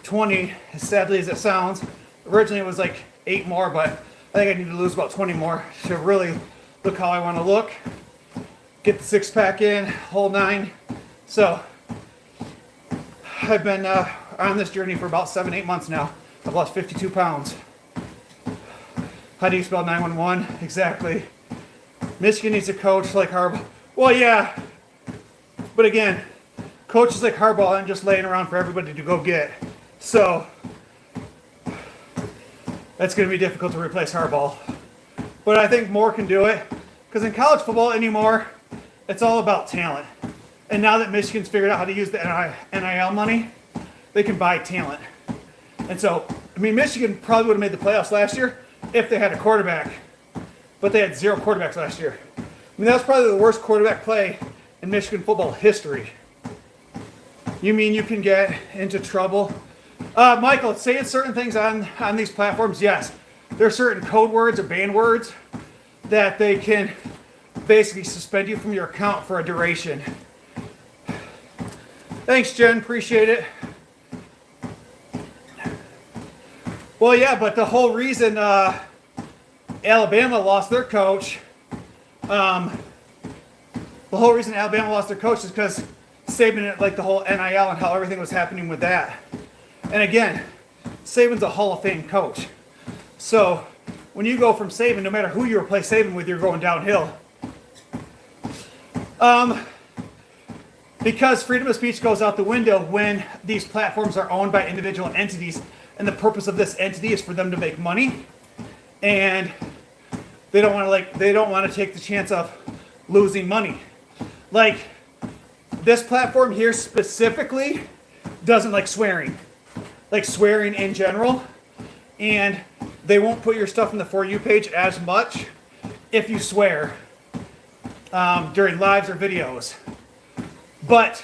20, as sadly as it sounds. Originally it was like 8 more, but I think I need to lose about 20 more to really look how I want to look. Get the 6-pack in, whole 9. So I've been on this journey for about 7-8 months now. I've lost 52 pounds. How do you spell 911? Exactly. Michigan needs a coach like Harbaugh. Well, yeah. But again, coaches like Harbaugh aren't just laying around for everybody to go get. So that's going to be difficult to replace Harbaugh. But I think more can do it. Because in college football anymore, it's all about talent. And now that Michigan's figured out how to use the NIL money, they can buy talent. And so, I mean, Michigan probably would have made the playoffs last year if they had a quarterback. But they had 0 quarterbacks last year. I mean, that was probably the worst quarterback play in Michigan football history. You mean you can get into trouble? Michael, saying certain things on these platforms, yes. There are certain code words or ban words that they can basically suspend you from your account for a duration. Thanks, Jen. Appreciate it. Well, yeah, but the whole reason Alabama lost their coach, is because Saban didn't like the whole NIL and how everything was happening with that. And again, Saban's a Hall of Fame coach. So when you go from Saban, no matter who you replace Saban with, you're going downhill. Because freedom of speech goes out the window when these platforms are owned by individual entities, and the purpose of this entity is for them to make money, and they don't want to take the chance of losing money. Like this platform here specifically doesn't like swearing in general, and they won't put your stuff in the For You page as much if you swear during lives or videos. But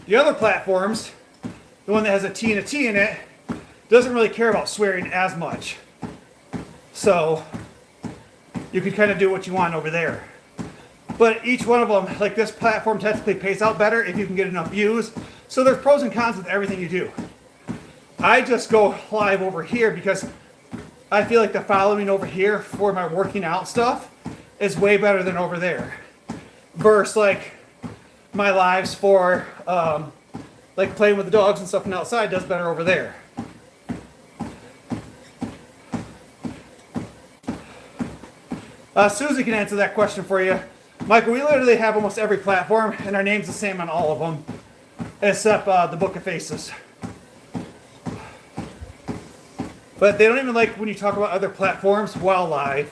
the other platforms, the one that has a T and a T in it, doesn't really care about swearing as much. So you can kind of do what you want over there. But each one of them, like this platform technically pays out better if you can get enough views. So there's pros and cons with everything you do. I just go live over here because I feel like the following over here for my working out stuff is way better than over there. Versus like my lives for like playing with the dogs and stuff from outside does better over there. Susie can answer that question for you. Michael, we literally have almost every platform, and our name's the same on all of them, except the Book of Faces. But they don't even like when you talk about other platforms while live.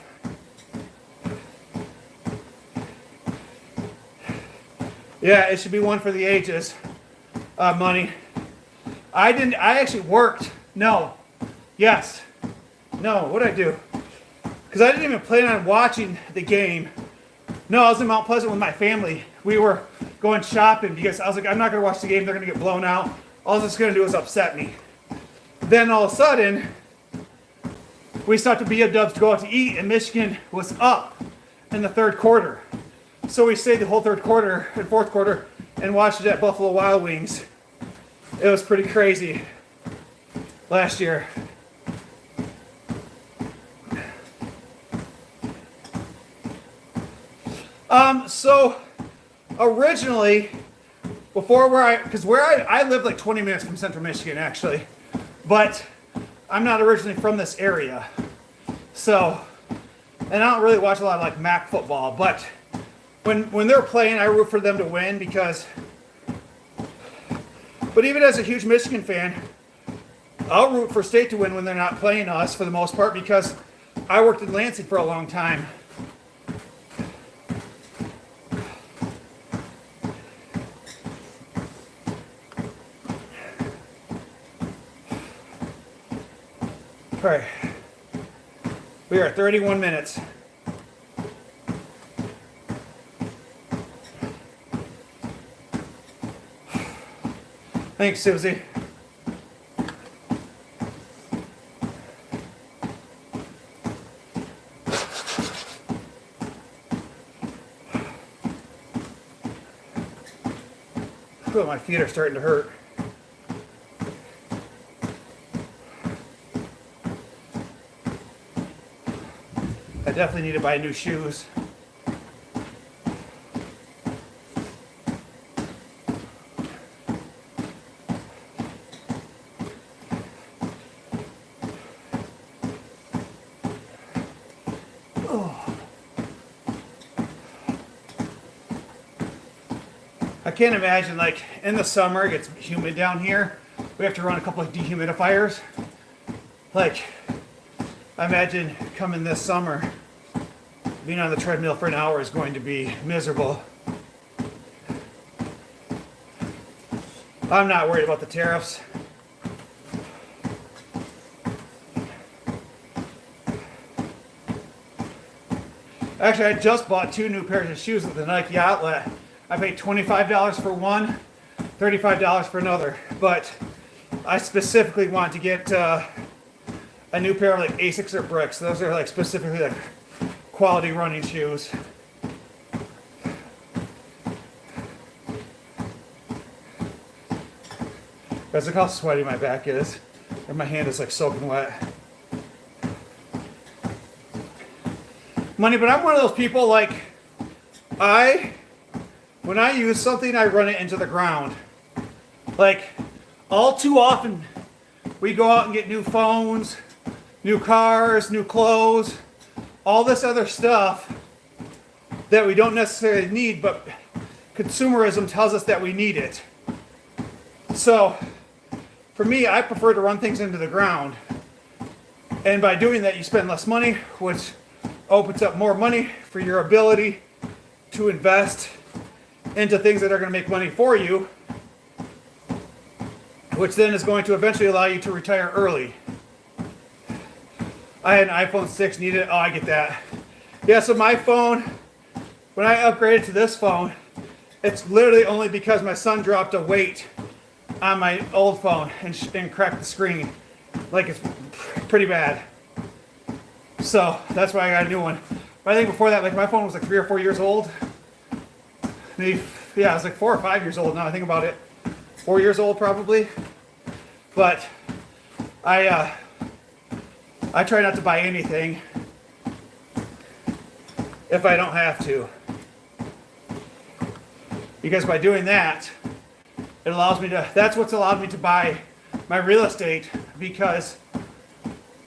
Yeah, it should be one for the ages. Money. I actually worked. No. Yes. No, what'd I do? Because I didn't even plan on watching the game No, I was in Mount Pleasant with my family. We were going shopping because I was like, I'm not going to watch the game. They're going to get blown out. All it's going to do is upset me. Then all of a sudden, we stopped at B-Dubs to go out to eat, and Michigan was up in the third quarter. So we stayed the whole third quarter and fourth quarter and watched it at Buffalo Wild Wings. It was pretty crazy last year. So originally, before where I live like 20 minutes from Central Michigan actually, but I'm not originally from this area. So, and I don't really watch a lot of like MAC football, but when they're playing, I root for them to win because, but even as a huge Michigan fan, I'll root for State to win when they're not playing us for the most part because I worked in Lansing for a long time. All right, we are at 31 minutes. Thanks, Susie. Oh, my feet are starting to hurt. I definitely need to buy new shoes. I can't imagine, like, in the summer, it gets humid down here. We have to run a couple of dehumidifiers. Like, I imagine coming this summer, being on the treadmill for an hour is going to be miserable. I'm not worried about the tariffs. Actually, I just bought 2 new pairs of shoes at the Nike outlet. I paid $25 for one, $35 for another. But I specifically want to get a new pair of like Asics or Bricks. Those are like specifically like quality running shoes. Guys, look how sweaty my back is. And my hand is like soaking wet. Money, but I'm one of those people like, when I use something, I run it into the ground. Like, all too often, we go out and get new phones, new cars, new clothes, all this other stuff that we don't necessarily need, but consumerism tells us that we need it. So, for me, I prefer to run things into the ground. And by doing that, you spend less money, which opens up more money for your ability to invest into things that are going to make money for you, which then is going to eventually allow you to retire early. I had an iPhone 6, needed it. Oh, I get that. Yeah, so my phone, when I upgraded to this phone, it's literally only because my son dropped a weight on my old phone and cracked the screen. Like, it's pretty bad. So that's why I got a new one. But I think before that, like, my phone was like 3 or 4 years old. Maybe, yeah, it was like 4 or 5 years old now I think about it. 4 years old probably. But I try not to buy anything if I don't have to. Because by doing that, it allows me to, that's what's allowed me to buy my real estate, because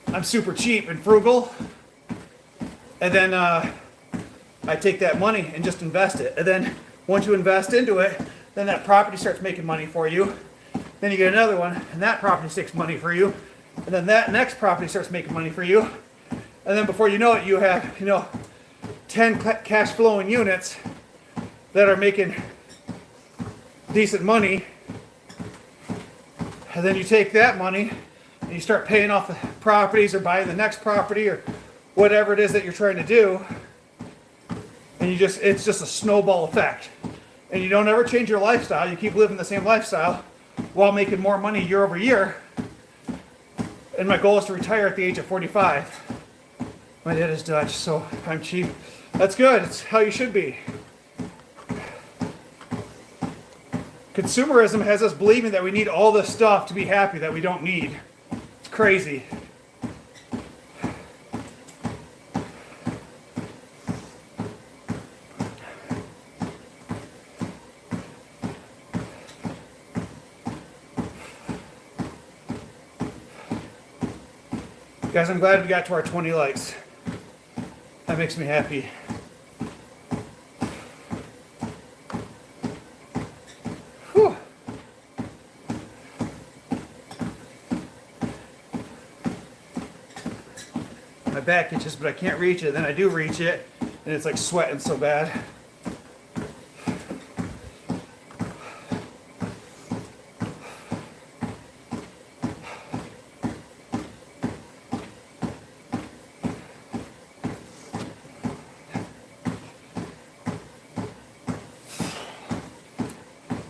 I'm super cheap and frugal. And then I take that money and just invest it. And then once you invest into it, then that property starts making money for you. Then you get another one, and that property makes money for you. And then that next property starts making money for you. And then before you know it, you have, 10 cash flowing units that are making decent money. And then you take that money and you start paying off the properties or buying the next property or whatever it is that you're trying to do. And it's just a snowball effect. And you don't ever change your lifestyle. You keep living the same lifestyle while making more money year over year. And my goal is to retire at the age of 45. My dad is Dutch, so I'm cheap. That's good. It's how you should be. Consumerism has us believing that we need all this stuff to be happy that we don't need. It's crazy. Guys, I'm glad we got to our 20 likes. That makes me happy. Whew. My back itches, but I can't reach it. Then I do reach it, and it's like sweating so bad.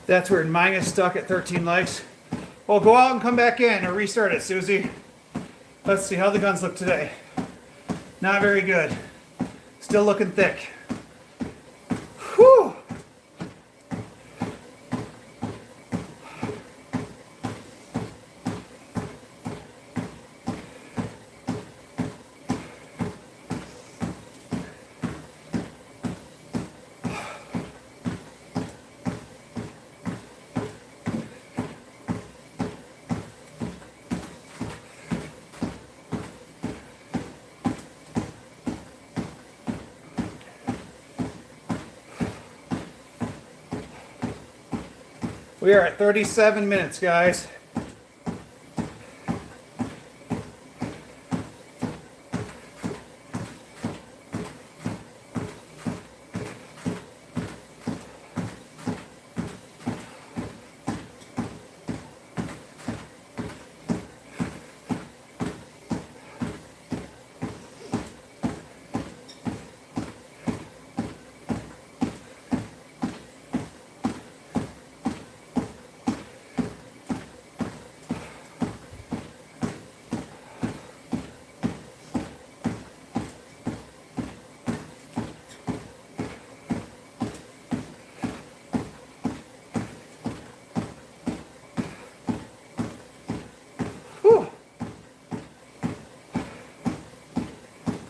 That's weird. Mine is stuck at 13 likes. Well, go out and come back in or restart it, Susie. Let's see how the guns look today. Not very good. Still looking thick. Whew. We are at 37 minutes, guys.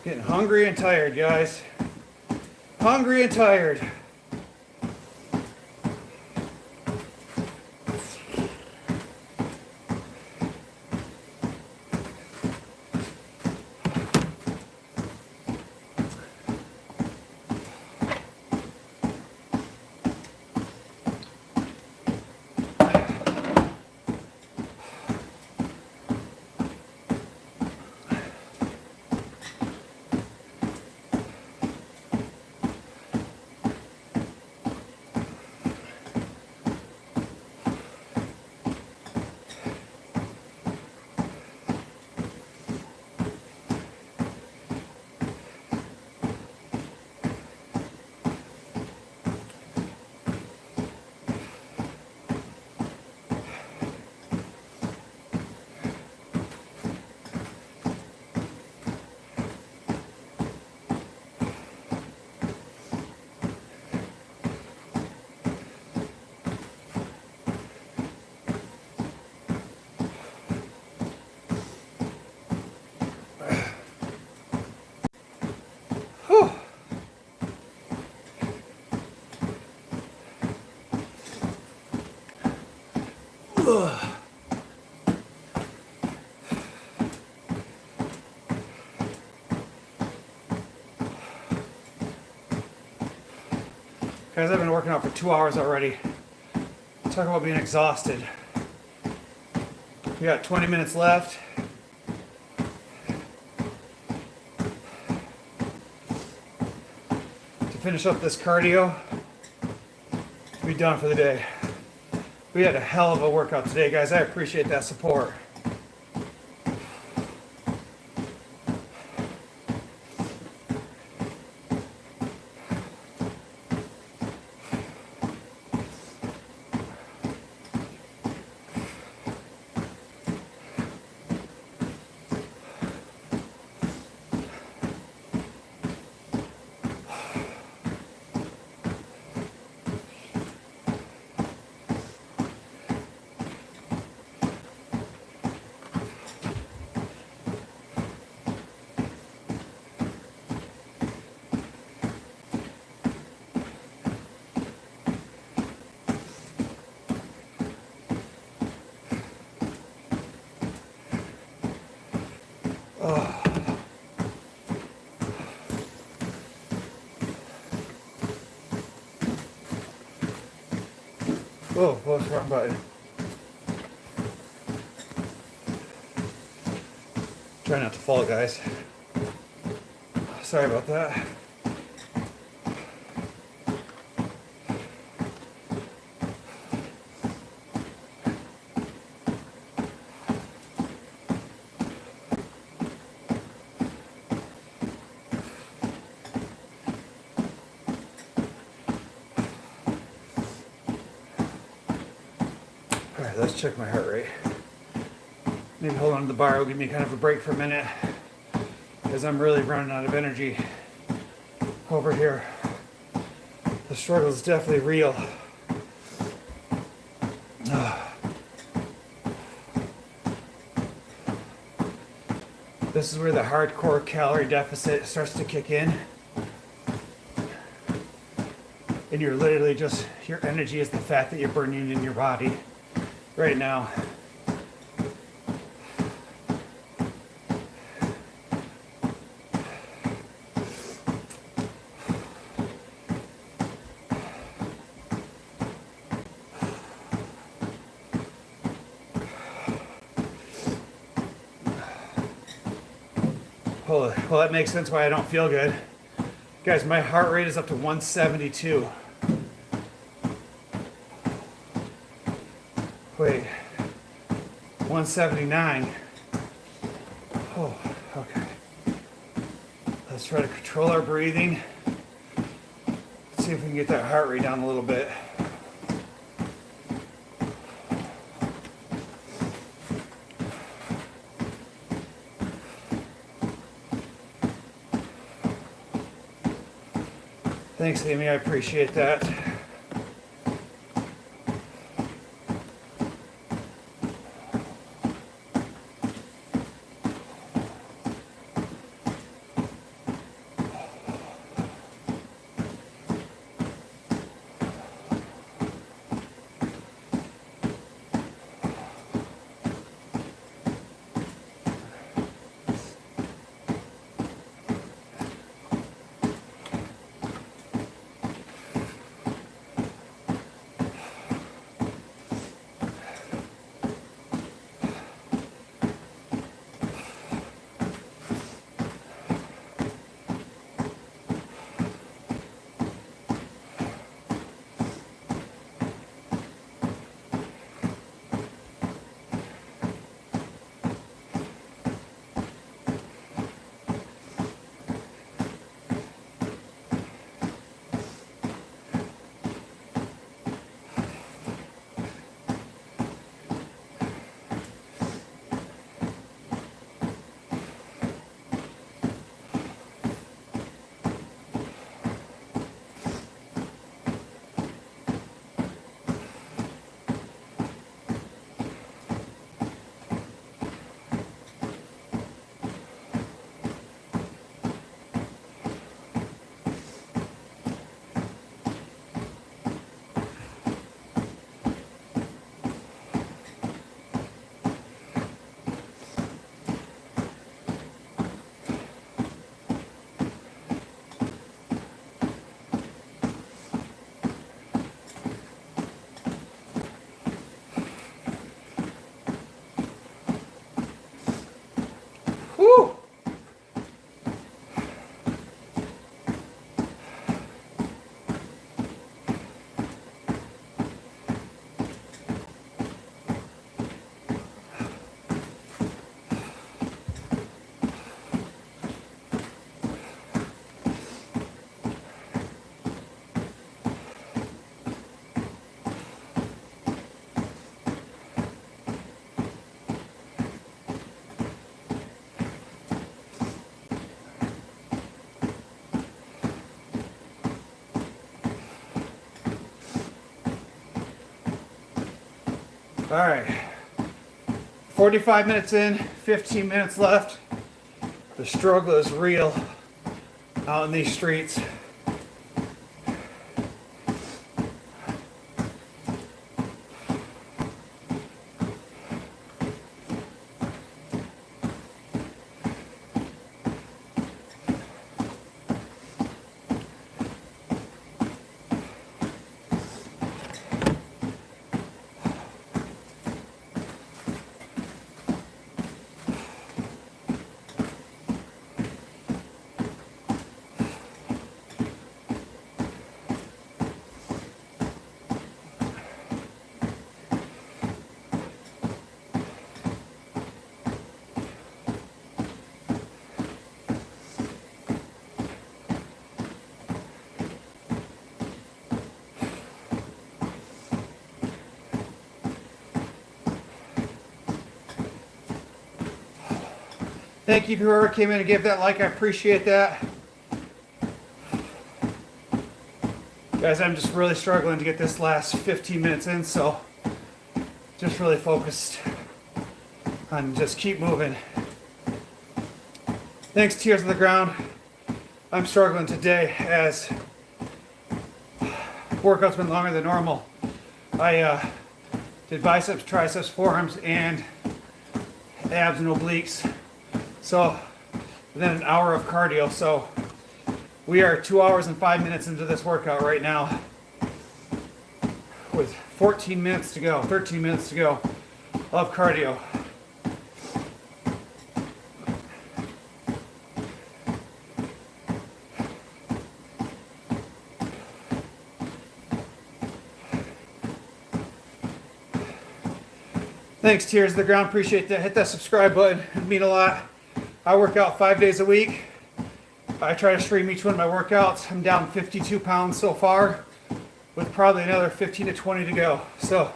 Getting hungry and tired, guys. Hungry and tired. Guys, I've been working out for 2 hours already. Talk about being exhausted. We got 20 minutes left. To finish up this cardio, be done for the day. We had a hell of a workout today, guys. I appreciate that support. Oh, wrong button. Try not to fall, guys. Sorry about that. Alright, let's check my heart rate. Maybe hold on to the bar will give me kind of a break for a minute, because I'm really running out of energy over here. The struggle is definitely real. This is where the hardcore calorie deficit starts to kick in. And you're literally just, your energy is the fat that you're burning in your body right now. Well, that makes sense why I don't feel good. Guys, my heart rate is up to 172. Wait, 179. Oh, okay. Let's try to control our breathing. Let's see if we can get that heart rate down a little bit. Thanks, Amy, I appreciate that. Whew! All right, 45 minutes in, 15 minutes left. The struggle is real out in these streets. Thank you to whoever came in and gave that like. I appreciate that. Guys, I'm just really struggling to get this last 15 minutes in, so just really focused on just keep moving. Thanks, Tears on the Ground. I'm struggling today as workout's been longer than normal. I did biceps, triceps, forearms, and abs and obliques. So then an hour of cardio. So we are 2 hours and 5 minutes into this workout right now with 14 minutes to go, 13 minutes to go of cardio. Thanks, Tears of the Ground. Appreciate that. Hit that subscribe button. It'd mean a lot. I work out 5 days a week. I try to stream each one of my workouts. I'm down 52 pounds so far, with probably another 15 to 20 to go. So,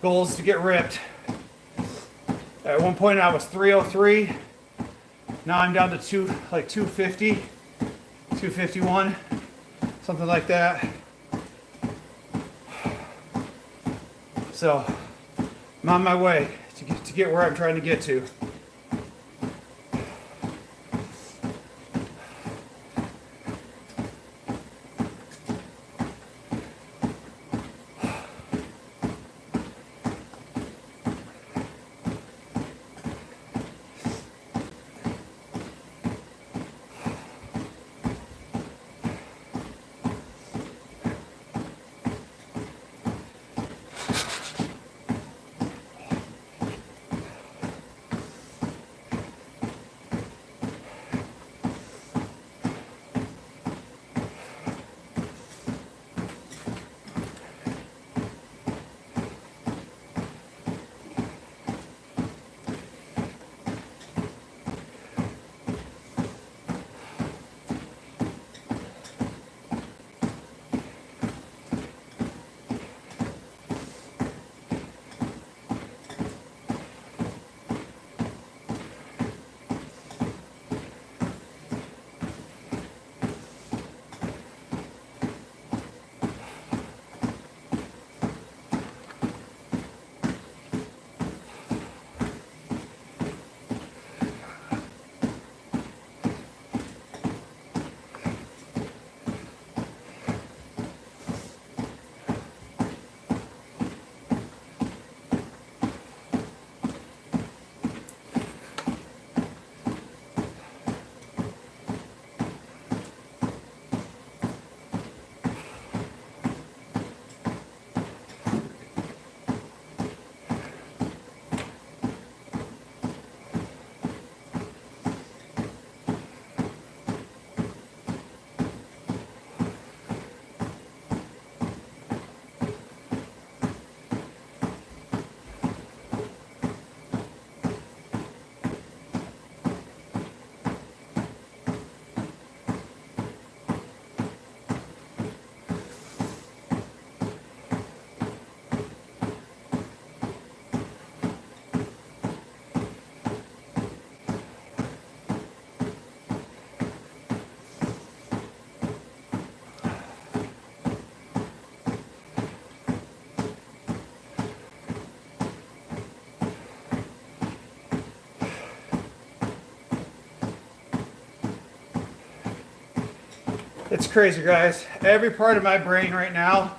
goal is to get ripped. At one point I was 303. Now I'm down to 250, 251, something like that. So, I'm on my way to get where I'm trying to get to. It's crazy, guys. Every part of my brain right now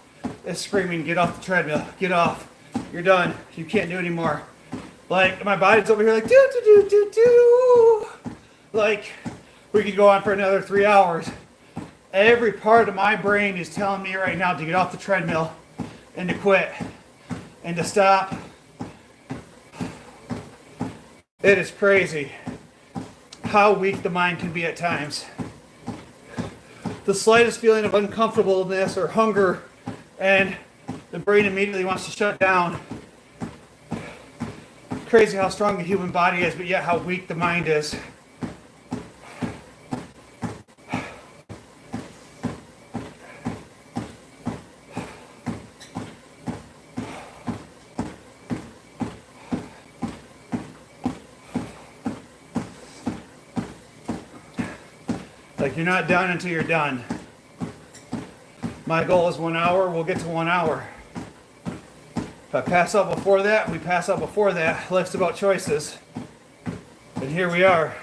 is screaming, get off the treadmill, get off. You're done. You can't do anymore. Like, my body's over here like, do, do, do, do, do. Like, we could go on for another 3 hours. Every part of my brain is telling me right now to get off the treadmill and to quit and to stop. It is crazy how weak the mind can be at times. The slightest feeling of uncomfortableness or hunger, and the brain immediately wants to shut down. Crazy how strong the human body is, but yet how weak the mind is. You're not done until you're done. My goal is 1 hour. We'll get to 1 hour. If I pass out before that, we pass out before that. Life's about choices. And here we are.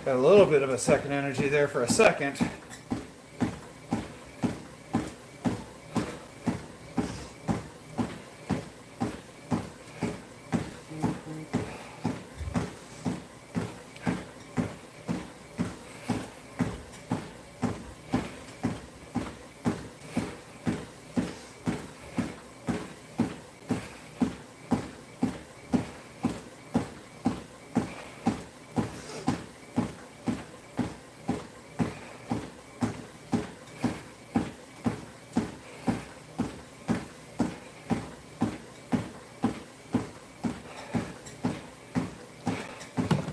Got a little bit of a second energy there for a second.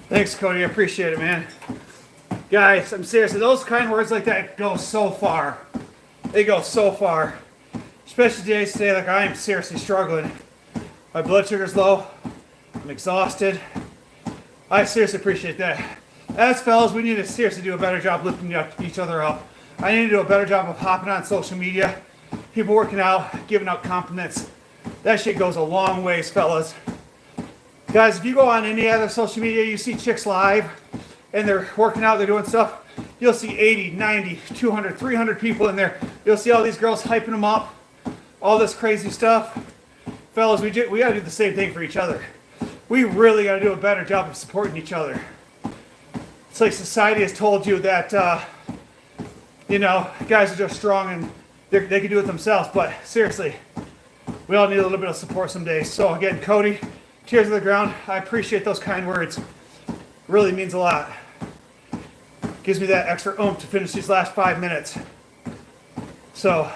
Thanks, Cody. I appreciate it, man. Guys, I'm serious. Those kind words like that go so far. They go so far. Especially today, like I am seriously struggling. My blood sugar's low. I'm exhausted. I seriously appreciate that. As fellas, we need to seriously do a better job lifting each other up. I need to do a better job of hopping on social media. People working out, giving out compliments. That shit goes a long ways, fellas. Guys, if you go on any other social media, you see chicks live and they're working out, they're doing stuff, you'll see 80, 90, 200, 300 people in there. You'll see all these girls hyping them up, all this crazy stuff. Fellas, we got to do the same thing for each other. We really got to do a better job of supporting each other. It's like society has told you that, guys are just strong and they can do it themselves, but seriously, we all need a little bit of support some days. So again, Cody, cheers to the ground. I appreciate those kind words. Really means a lot. Gives me that extra oomph to finish these last 5 minutes. So,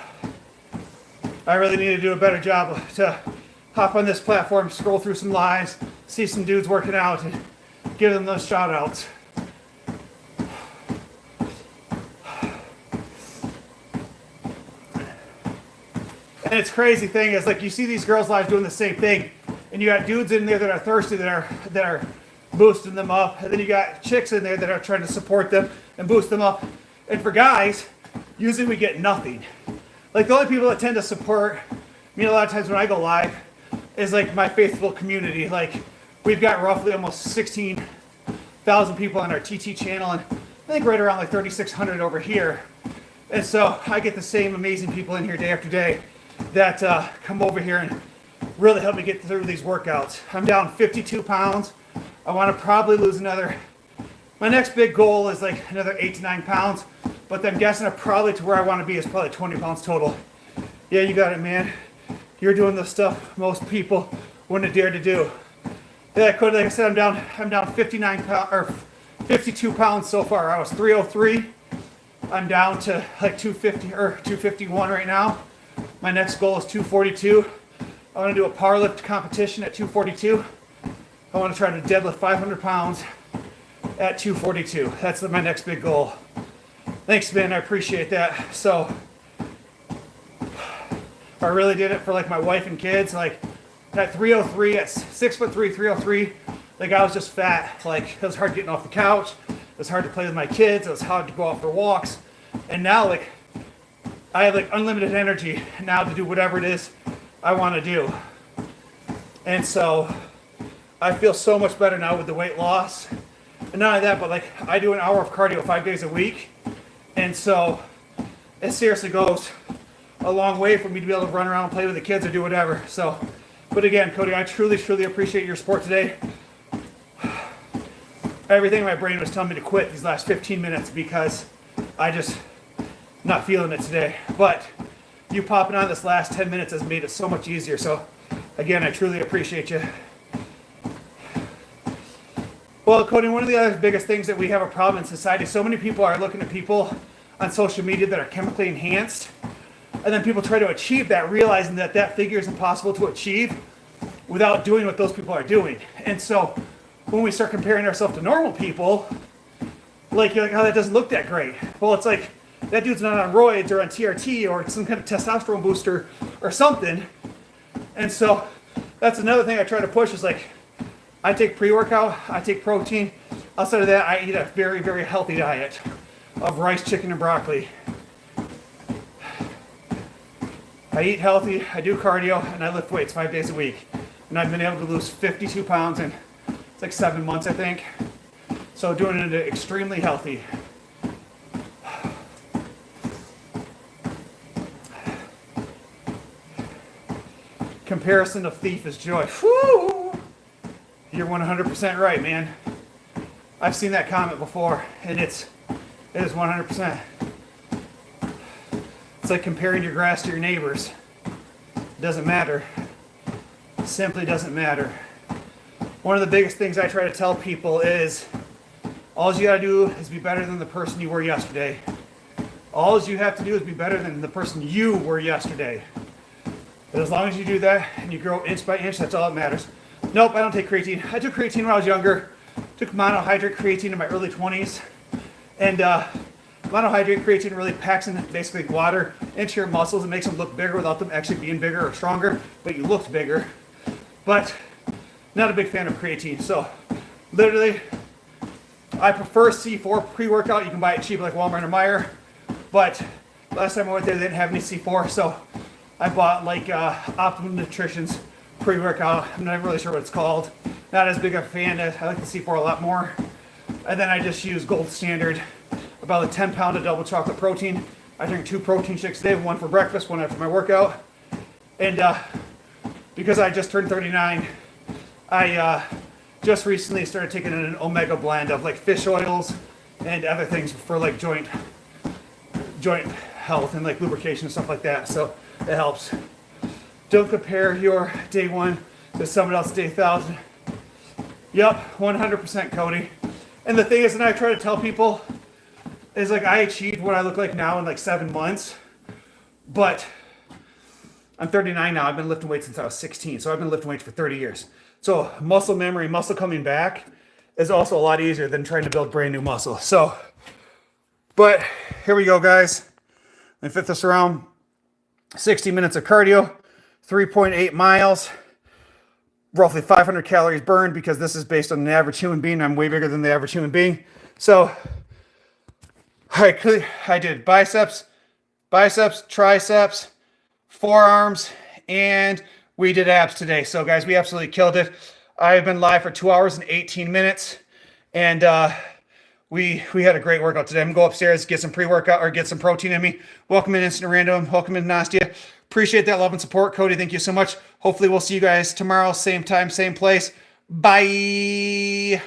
I really need to do a better job to hop on this platform, scroll through some lives, see some dudes working out, and give them those shout outs. And it's crazy thing is, like, you see these girls live doing the same thing. And you got dudes in there that are thirsty, that are boosting them up. And then you got chicks in there that are trying to support them and boost them up. And for guys, usually we get nothing. Like the only people that tend to support me a lot of times when I go live is like my faithful community. Like we've got roughly almost 16,000 people on our TT channel and I think right around like 3,600 over here. And so I get the same amazing people in here day after day that come over here and really help me get through these workouts. I'm down 52 pounds. I want to probably lose another. My next big goal is like another 8 to 9 pounds, but I'm guessing probably to where I want to be is probably 20 pounds total. Yeah, you got it, man. You're doing the stuff most people wouldn't dare to do. Yeah, Cody, like I said, I'm down 59 pounds, or 52 pounds so far. I was 303. I'm down to like 250 or 251 right now. My next goal is 242. I want to do a power lift competition at 242. I want to try to deadlift 500 pounds at 242. That's my next big goal. Thanks, Ben. I appreciate that. So I really did it for like my wife and kids. Like at 303, at 6'3", 303, like I was just fat. Like it was hard getting off the couch. It was hard to play with my kids. It was hard to go out for walks. And now like I have like unlimited energy now to do whatever it is I want to do. And so I feel so much better now with the weight loss. And not only that, but like I do an hour of cardio 5 days a week. And so it seriously goes a long way for me to be able to run around and play with the kids or do whatever. So, but again, Cody, I truly, truly appreciate your support today. Everything in my brain was telling me to quit these last 15 minutes because I just not feeling it today. But you popping on this last 10 minutes has made it so much easier. So again, I truly appreciate you. Well, Cody, one of the other biggest things that we have a problem in society, so many people are looking at people on social media that are chemically enhanced, and then people try to achieve that, realizing that that figure is impossible to achieve without doing what those people are doing. And so when we start comparing ourselves to normal people, like you're like, oh, that doesn't look that great. Well, it's like, that dude's not on roids or on TRT or some kind of testosterone booster or something. And so that's another thing I try to push is like, I take pre-workout, I take protein. Outside of that, I eat a very, very healthy diet of rice, chicken, and broccoli. I eat healthy, I do cardio, and I lift weights 5 days a week. And I've been able to lose 52 pounds in it's like 7 months, I think. So doing it extremely healthy. Comparison of thief is joy. Woo! You're 100% right, man. I've seen that comment before, and it is 100%. It's like comparing your grass to your neighbor's. It doesn't matter. It simply doesn't matter. One of the biggest things I try to tell people is, all you gotta do is be better than the person you were yesterday. All you have to do is be better than the person you were yesterday. But as long as you do that and you grow inch by inch, that's all that matters. Nope, I don't take creatine. I took creatine when I was younger. Took monohydrate creatine in my early 20s. And monohydrate creatine really packs in basically water into your muscles and makes them look bigger without them actually being bigger or stronger, but you looked bigger. But not a big fan of creatine. So literally, I prefer C4 pre-workout. You can buy it cheap like Walmart or Meijer. But last time I went there, they didn't have any C4. So I bought like Optimum Nutrition's pre-workout. I'm not really sure what it's called. Not as big of a fan. I like the C4 a lot more. And then I just use Gold Standard, about a 10 pound of double chocolate protein. I drink 2 protein shakes a day, one for breakfast, one after my workout. And because I just turned 39, I just recently started taking an omega blend of like fish oils and other things for like joint health and like lubrication and stuff like that. So it helps. Don't compare your day 1 to someone else's day 1,000. Yep, 100% Cody. And the thing is, and I try to tell people, is like I achieved what I look like now in like 7 months, but I'm 39 now. I've been lifting weights since I was 16, so I've been lifting weights for 30 years. So muscle memory, muscle coming back is also a lot easier than trying to build brand new muscle. So, but here we go, guys. Let me fit this around. 60 minutes of cardio, 3.8 miles, roughly 500 calories burned because this is based on an average human being. I'm way bigger than the average human being. So I did biceps, triceps, forearms, and we did abs today. So guys, we absolutely killed it. I've been live for 2 hours and 18 minutes, and we had a great workout today. I'm gonna go upstairs, get some pre-workout or get some protein in me. Welcome in Instant Random. Welcome in Nastia. Appreciate that love and support. Cody, thank you so much. Hopefully we'll see you guys tomorrow, same time, same place. Bye.